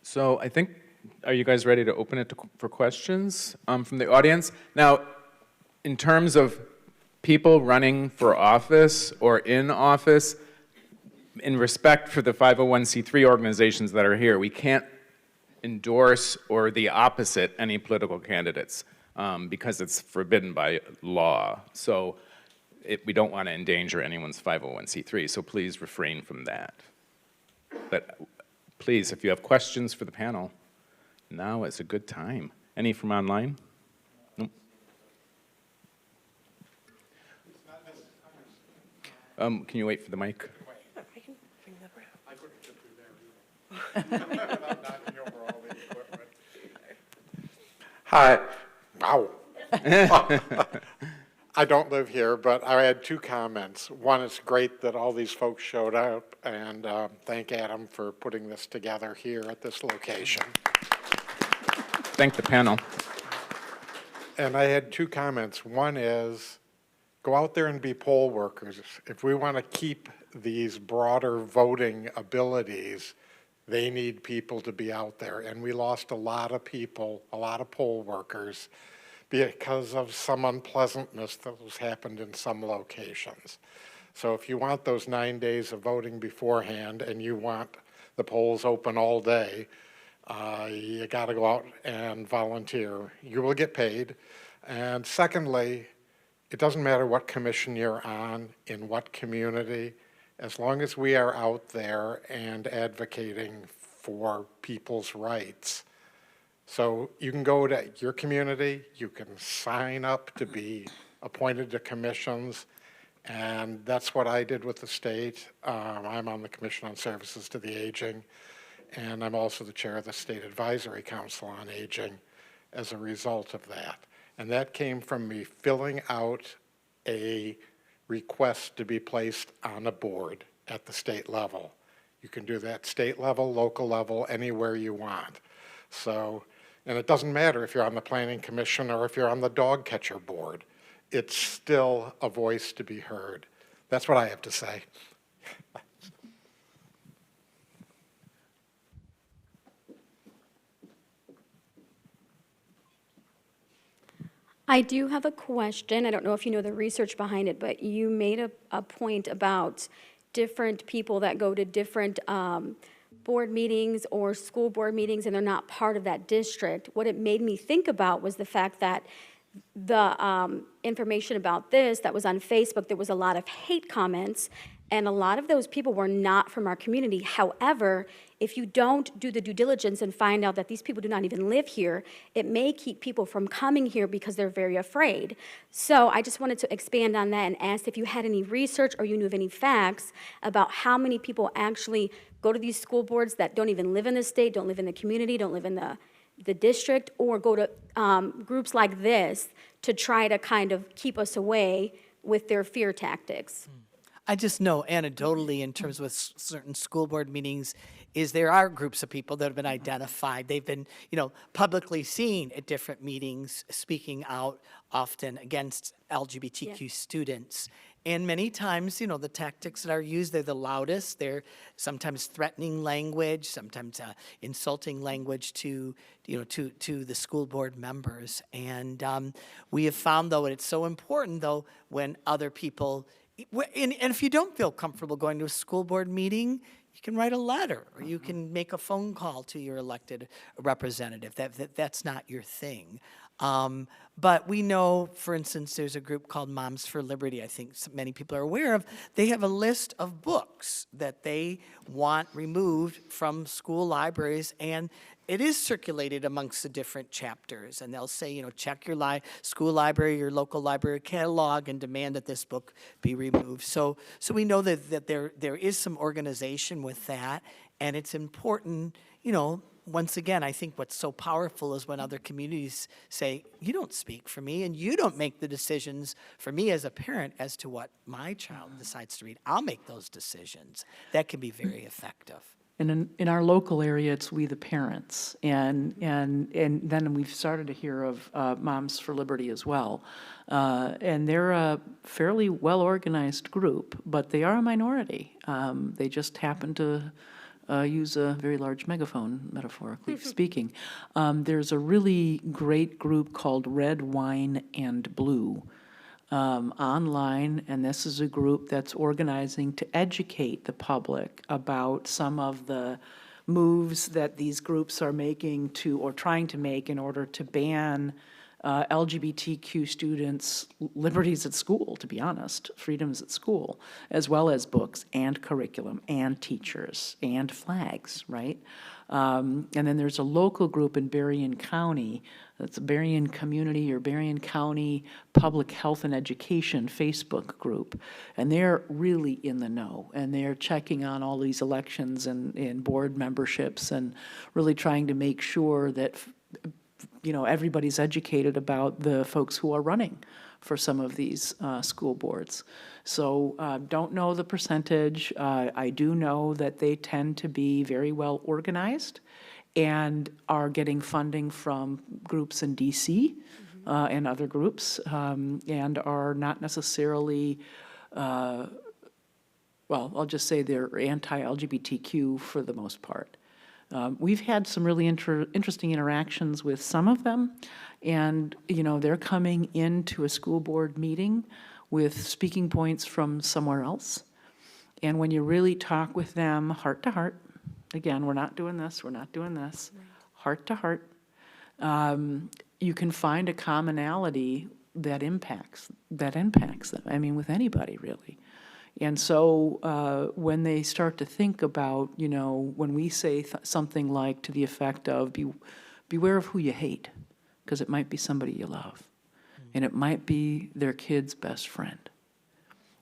So I think, are you guys ready to open it for questions from the audience? Now, in terms of people running for office or in office, in respect for the 501c3 organizations that are here, we can't endorse or the opposite any political candidates because it's forbidden by law. So we don't want to endanger anyone's 501c3, so please refrain from that. But please, if you have questions for the panel, now is a good time. Any from online? Nope. Can you wait for the mic? I can bring that around. Hi. Wow. I don't live here, but I had 2 comments. One, it's great that all these folks showed up, and thank Adam for putting this together here at this location. Thank the panel. And I had 2 comments. One is, go out there and be poll workers. If we want to keep these broader voting abilities, they need people to be out there. And we lost a lot of people, a lot of poll workers, because of some unpleasantness that has happened in some locations. So if you want those 9 days of voting beforehand and you want the polls open all day, you got to go out and volunteer. You will get paid. And secondly, it doesn't matter what commission you're on, in what community, as long as we are out there and advocating for people's rights. So you can go to your community, you can sign up to be appointed to commissions, and that's what I did with the state. I'm on the Commission on Services to the Aging, and I'm also the chair of the State Advisory Council on Aging as a result of that. And that came from me filling out a request to be placed on a board at the state level. You can do that state level, local level, anywhere you want. So, and it doesn't matter if you're on the Planning Commission or if you're on the dog catcher board. It's still a voice to be heard. That's what I have to say. I do have a question. I don't know if you know the research behind it, but you made a point about different people that go to different board meetings or school board meetings and they're not part of that district. What it made me think about was the fact that the information about this that was on Facebook, there was a lot of hate comments, and a lot of those people were not from our community. However, if you don't do the due diligence and find out that these people do not even live here, it may keep people from coming here because they're very afraid. So I just wanted to expand on that and ask if you had any research or you knew of any facts about how many people actually go to these school boards that don't even live in the state, don't live in the community, don't live in the district, or go to groups like this to try to kind of keep us away with their fear tactics. I just know anecdotally in terms with certain school board meetings is there are groups of people that have been identified. They've been, publicly seen at different meetings, speaking out often against LGBTQ students. And many times, the tactics that are used, they're the loudest. They're sometimes threatening language, sometimes insulting language to the school board members. And we have found, though, and it's so important, though, when other people, and if you don't feel comfortable going to a school board meeting, you can write a letter or you can make a phone call to your elected representative. That's not your thing. But we know, for instance, there's a group called Moms for Liberty, I think many people are aware of. They have a list of books that they want removed from school libraries, and it is circulated amongst the different chapters. And they'll say, check your school library, your local library catalog, and demand that this book be removed. So we know that there is some organization with that, and it's important, once again, I think what's so powerful is when other communities say, you don't speak for me and you don't make the decisions for me as a parent as to what my child decides to read. I'll make those decisions. That can be very effective. And in our local area, it's We the Parents. And then we've started to hear of Moms for Liberty as well. And they're a fairly well-organized group, but they are a minority. They just happen to use a very large megaphone, metaphorically speaking. There's a really great group called Red, Wine, and Blue online, and this is a group that's organizing to educate the public about some of the moves that these groups are making or trying to make in order to ban LGBTQ students' liberties at school, to be honest, freedoms at school, as well as books and curriculum and teachers and flags, right? And then there's a local group in Berrien County, that's a Berrien Community or Berrien County Public Health and Education Facebook group, and they're really in the know, and they're checking on all these elections and board memberships and really trying to make sure that everybody's educated about the folks who are running for some of these school boards. So don't know the percentage. I do know that they tend to be very well organized and are getting funding from groups in DC and other groups, and are not necessarily, well, I'll just say they're anti-LGBTQ for the most part. We've had some really interesting interactions with some of them, and they're coming into a school board meeting with speaking points from somewhere else. And when you really talk with them heart to heart, again, we're not doing this, heart to heart, you can find a commonality that impacts them. I mean, with anybody really. And so when they start to think about, when we say something like to the effect of beware of who you hate, because it might be somebody you love, and it might be their kid's best friend.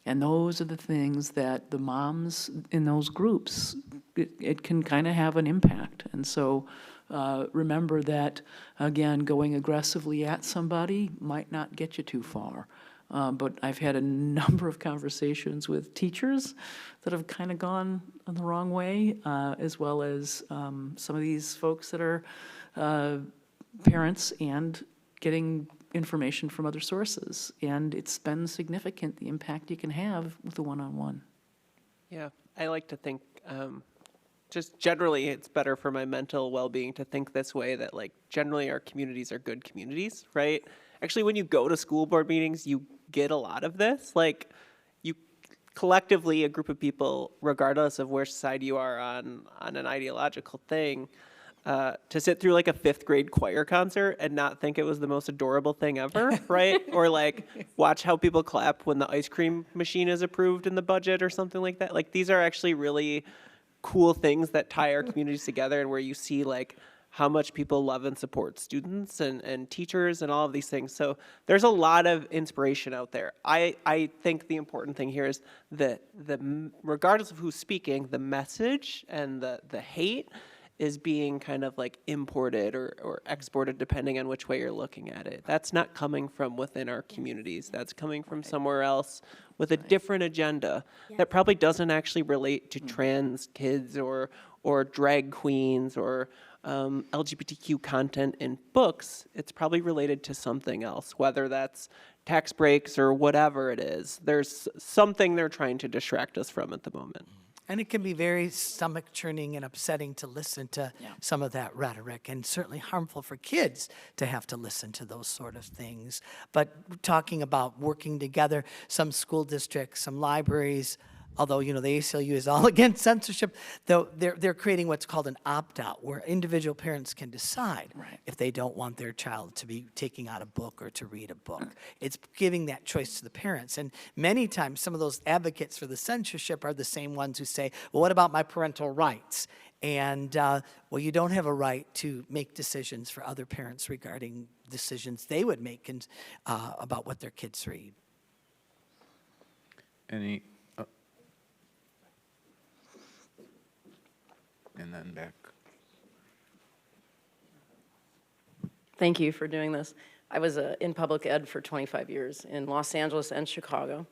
And those are the things that the moms in those groups, it can kind of have an impact. And so remember that, again, going aggressively at somebody might not get you too far. But I've had a number of conversations with teachers that have kind of gone the wrong way, as well as some of these folks that are parents and getting information from other sources. And it's been significant, the impact you can have with a one-on-one. Yeah, I like to think, just generally, it's better for my mental well-being to think this way, that like generally our communities are good communities, right? Actually, when you go to school board meetings, you get a lot of this. Like, you collectively, a group of people, regardless of which side you are on an ideological thing, to sit through like a 5th grade choir concert and not think it was the most adorable thing ever, right? Or like watch how people clap when the ice cream machine is approved in the budget or something like that. Like, these are actually really cool things that tie our communities together, and where you see like how much people love and support students and teachers and all of these things. So there's a lot of inspiration out there. I think the important thing here is that regardless of who's speaking, the message and the hate is being kind of like imported or exported, depending on which way you're looking at it. That's not coming from within our communities. That's coming from somewhere else with a different agenda that probably doesn't actually relate to trans kids or drag queens or LGBTQ content in books. It's probably related to something else, whether that's tax breaks or whatever it is. There's something they're trying to distract us from at the moment. And it can be very stomach-churning and upsetting to listen to some of that rhetoric, and certainly harmful for kids to have to listen to those sort of things. But talking about working together, some school districts, some libraries, although, the ACLU is all against censorship, though they're creating what's called an opt-out, where individual parents can decide if they don't want their child to be taking out a book or to read a book. It's giving that choice to the parents. And many times, some of those advocates for the censorship are the same ones who say, well, what about my parental rights? And, well, you don't have a right to make decisions for other parents regarding decisions they would make about what their kids read. Any... And then back. Thank you for doing this. I was in public ed for 25 years in Los Angeles and Chicago.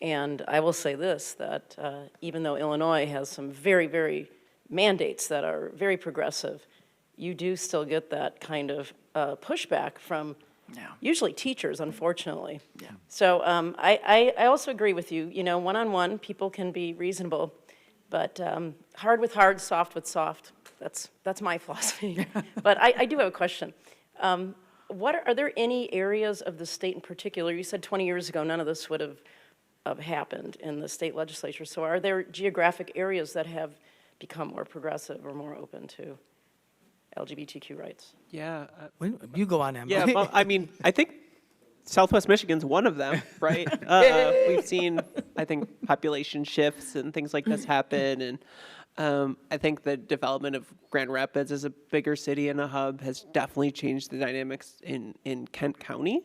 And I will say this, that even though Illinois has some very, very mandates that are very progressive, you do still get that kind of pushback from usually teachers, unfortunately. So I also agree with you. One-on-one, people can be reasonable. But hard with hard, soft with soft, that's my philosophy. But I do have a question. Are there any areas of the state in particular, you said 20 years ago none of this would have happened in the state legislature, so are there geographic areas that have become more progressive or more open to LGBTQ rights? Yeah. You go on, Emily. Yeah, well, I mean, I think Southwest Michigan's one of them, right? We've seen, I think, population shifts and things like this happen. And I think the development of Grand Rapids as a bigger city and a hub has definitely changed the dynamics in Kent County.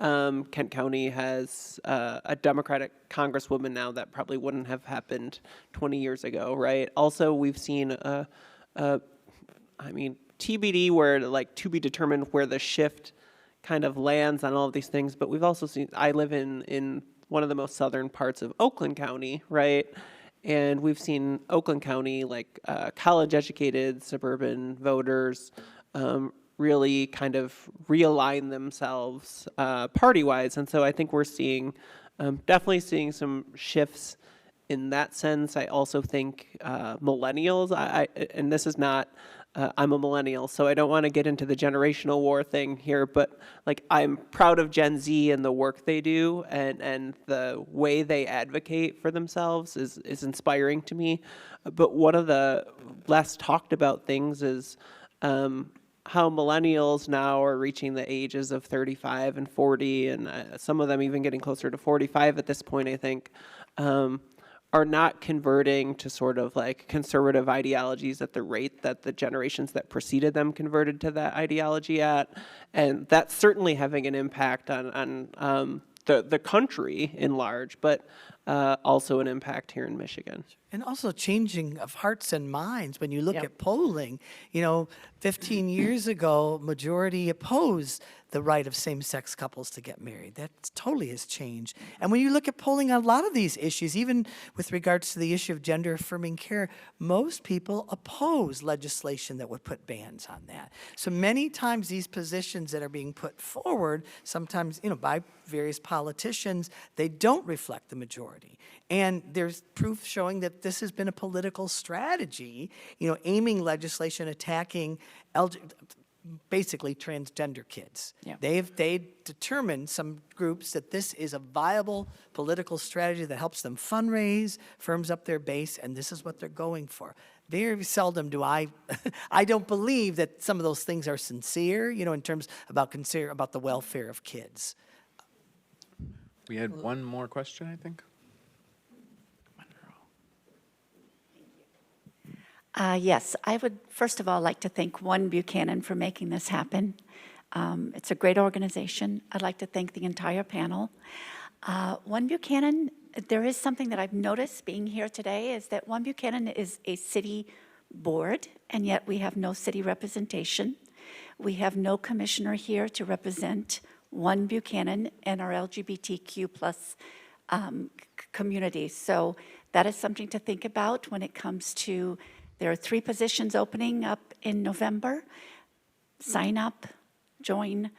Kent County has a Democratic congresswoman now that probably wouldn't have happened 20 years ago, right? Also, we've seen, TBD, where like to be determined where the shift kind of lands on all of these things, but we've also seen, I live in one of the most southern parts of Oakland County, right? And we've seen Oakland County, like college-educated suburban voters really kind of realign themselves party-wise. And so I think we're definitely seeing some shifts in that sense. I also think millennials, and this is not, I'm a millennial, so I don't want to get into the generational war thing here, but like I'm proud of Gen Z and the work they do, and the way they advocate for themselves is inspiring to me. But one of the less talked about things is how millennials now are reaching the ages of 35 and 40, and some of them even getting closer to 45 at this point, I think, are not converting to sort of like conservative ideologies at the rate that the generations that preceded them converted to that ideology at. And that's certainly having an impact on the country in large, but also an impact here in Michigan. And also changing of hearts and minds. When you look Yep. at polling, 15 years ago, majority opposed the right of same-sex couples to get married. That totally has changed. And when you look at polling on a lot of these issues, even with regards to the issue of gender-affirming care, most people oppose legislation that would put bans on that. So many times these positions that are being put forward, sometimes, by various politicians, they don't reflect the majority. And there's proof showing that this has been a political strategy, aiming legislation, attacking basically transgender kids. Yeah. They determined, some groups, that this is a viable political strategy that helps them fundraise, firms up their base, and this is what they're going for. Very seldom do I don't believe that some of those things are sincere, in terms about the welfare of kids. We had one more question, I think. Yes, I would first of all like to thank OneBuchanan for making this happen. It's a great organization. I'd like to thank the entire panel. OneBuchanan, there is something that I've noticed being here today, is that OneBuchanan is a city board, and yet we have no city representation. We have no commissioner here to represent OneBuchanan and our LGBTQ plus community. So that is something to think about when it comes to, there are 3 positions opening up in November. Sign up, join,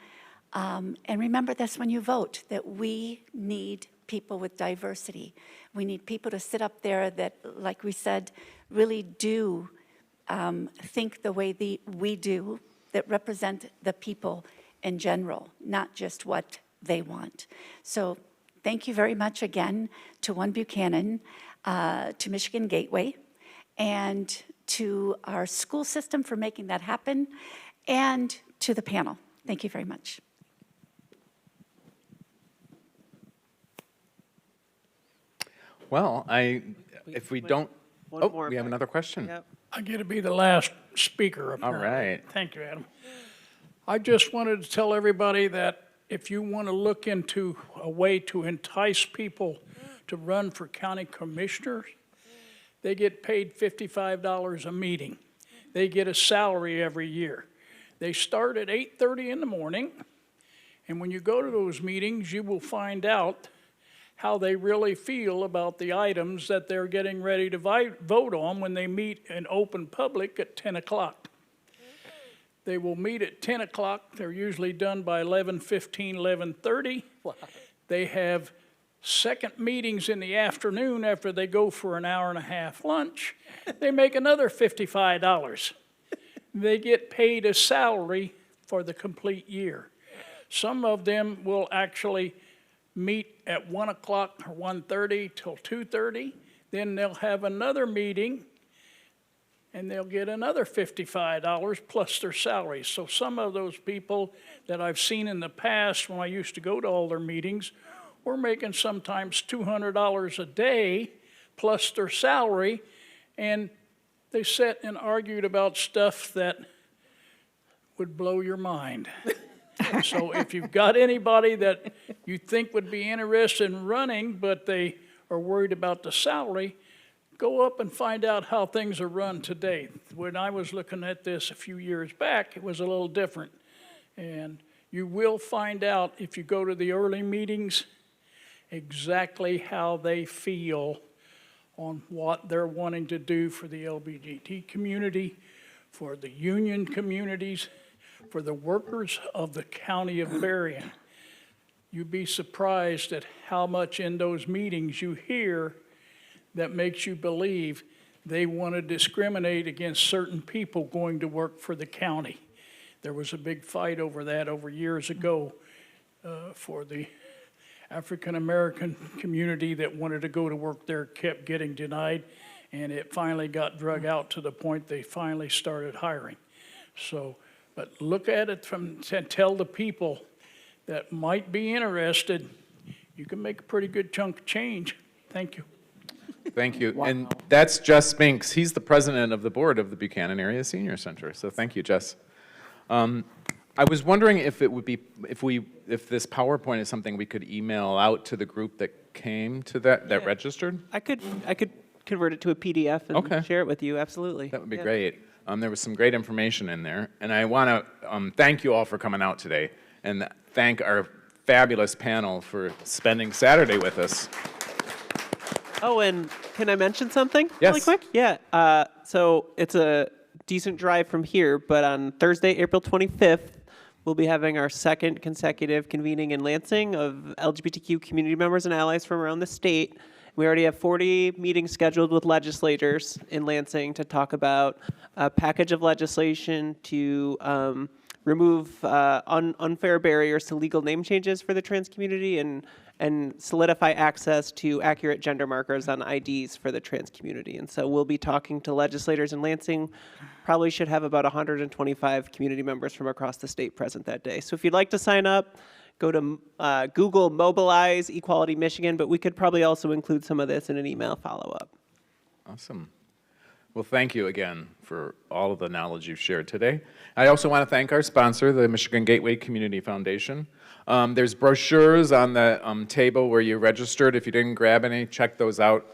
and remember this when you vote, that we need people with diversity. We need people to sit up there that, like we said, really do think the way we do, that represent the people in general, not just what they want. So thank you very much again to OneBuchanan, to Michigan Gateway, and to our school system for making that happen, and to the panel. Thank you very much. Well, if we don't, One more we have back. another question. Yep. I get to be the last speaker All apparently. right. Thank you, Adam. I just wanted to tell everybody that if you want to look into a way to entice people to run for county commissioners, they get paid $55 a meeting. They get a salary every year. They start at 8:30 in the morning, and when you go to those meetings, you will find out how they really feel about the items that they're getting ready to vote on when they meet in open public at 10 o'clock. They will meet at 10 o'clock. They're usually done by 11:15, 11:30. Wow. They have second meetings in the afternoon after they go for an hour and a half lunch. They make another $55. They get paid a salary for the complete year. Some of them will actually meet at 1 o'clock or 1:30 till 2:30. Then they'll have another meeting, and they'll get another $55 plus their salaries. So some of those people that I've seen in the past when I used to go to all their meetings were making sometimes $200 a day plus their salary, and they sat and argued about stuff that would blow your mind. So if you've got anybody that you think would be interested in running, but they are worried about the salary, go up and find out how things are run today. When I was looking at this a few years back, it was a little different. And you will find out, if you go to the early meetings, exactly how they feel on what they're wanting to do for the LGBT community, for the union communities, for the workers of the county of Berrien. You'd be surprised at how much in those meetings you hear that makes you believe they want to discriminate against certain people going to work for the county. There was a big fight over that over years ago for the African-American community that wanted to go to work there, kept getting denied, and it finally got drug out to the point they finally started hiring. So, but look at it tell the people that might be interested, you can make a pretty good chunk of change. Thank you. Thank you. And that's Jess Spinks. He's the president of the board of the Buchanan Area Senior Center. So thank you, Jess. I was wondering if it would be, if this PowerPoint is something we could email out to the group that came to that registered? I could convert it to a PDF and share it with you, absolutely. That would be great. There was some great information in there. And I want to thank you all for coming out today and thank our fabulous panel for spending Saturday with us. Oh, and can I mention something Yes. really quick? Yeah. So it's a decent drive from here, but on Thursday, April 25th, we'll be having our second consecutive convening in Lansing of LGBTQ community members and allies from around the state. We already have 40 meetings scheduled with legislators in Lansing to talk about a package of legislation to remove unfair barriers to legal name changes for the trans community and solidify access to accurate gender markers on IDs for the trans community. And so we'll be talking to legislators in Lansing. Probably should have about 125 community members from across the state present that day. So if you'd like to sign up, go to Google Mobilize Equality Michigan, but we could probably also include some of this in an email follow-up. Awesome. Well, thank you again for all of the knowledge you've shared today. I also want to thank our sponsor, the Michigan Gateway Community Foundation. There's brochures on the table where you registered. If you didn't grab any, check those out.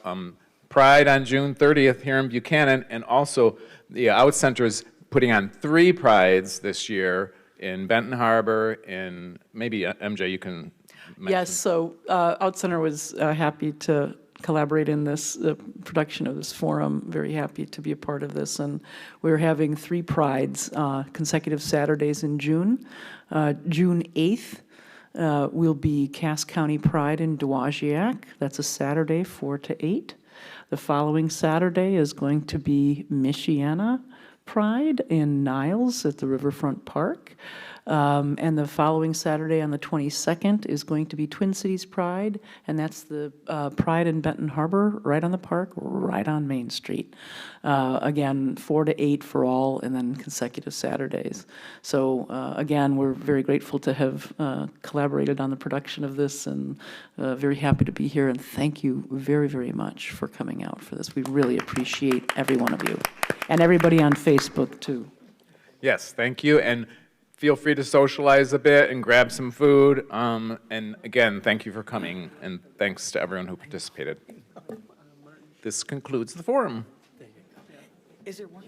Pride on June 30th here in Buchanan, and also the OutCenter is putting on 3 prides this year in Benton Harbor, in maybe MJ, you can mention. Yes, so OutCenter was happy to collaborate in this production of this forum. Very happy to be a part of this, and we're having 3 prides, consecutive Saturdays in June. June 8th will be Cass County Pride in Dowagiac. That's a Saturday, 4 to 8. The following Saturday is going to be Michiana Pride in Niles at the Riverfront Park. And the following Saturday on the 22nd is going to be Twin Cities Pride, and that's the Pride in Benton Harbor, right on the park, right on Main Street. Again, 4 to 8 for all, and then consecutive Saturdays. So again, we're very grateful to have collaborated on the production of this, and very happy to be here, and thank you very, very much for coming out for this. We really appreciate every one of you, and everybody on Facebook, too. Yes, thank you. And feel free to socialize a bit and grab some food. And again, thank you for coming, and thanks to everyone who participated. This concludes the forum. Is there one?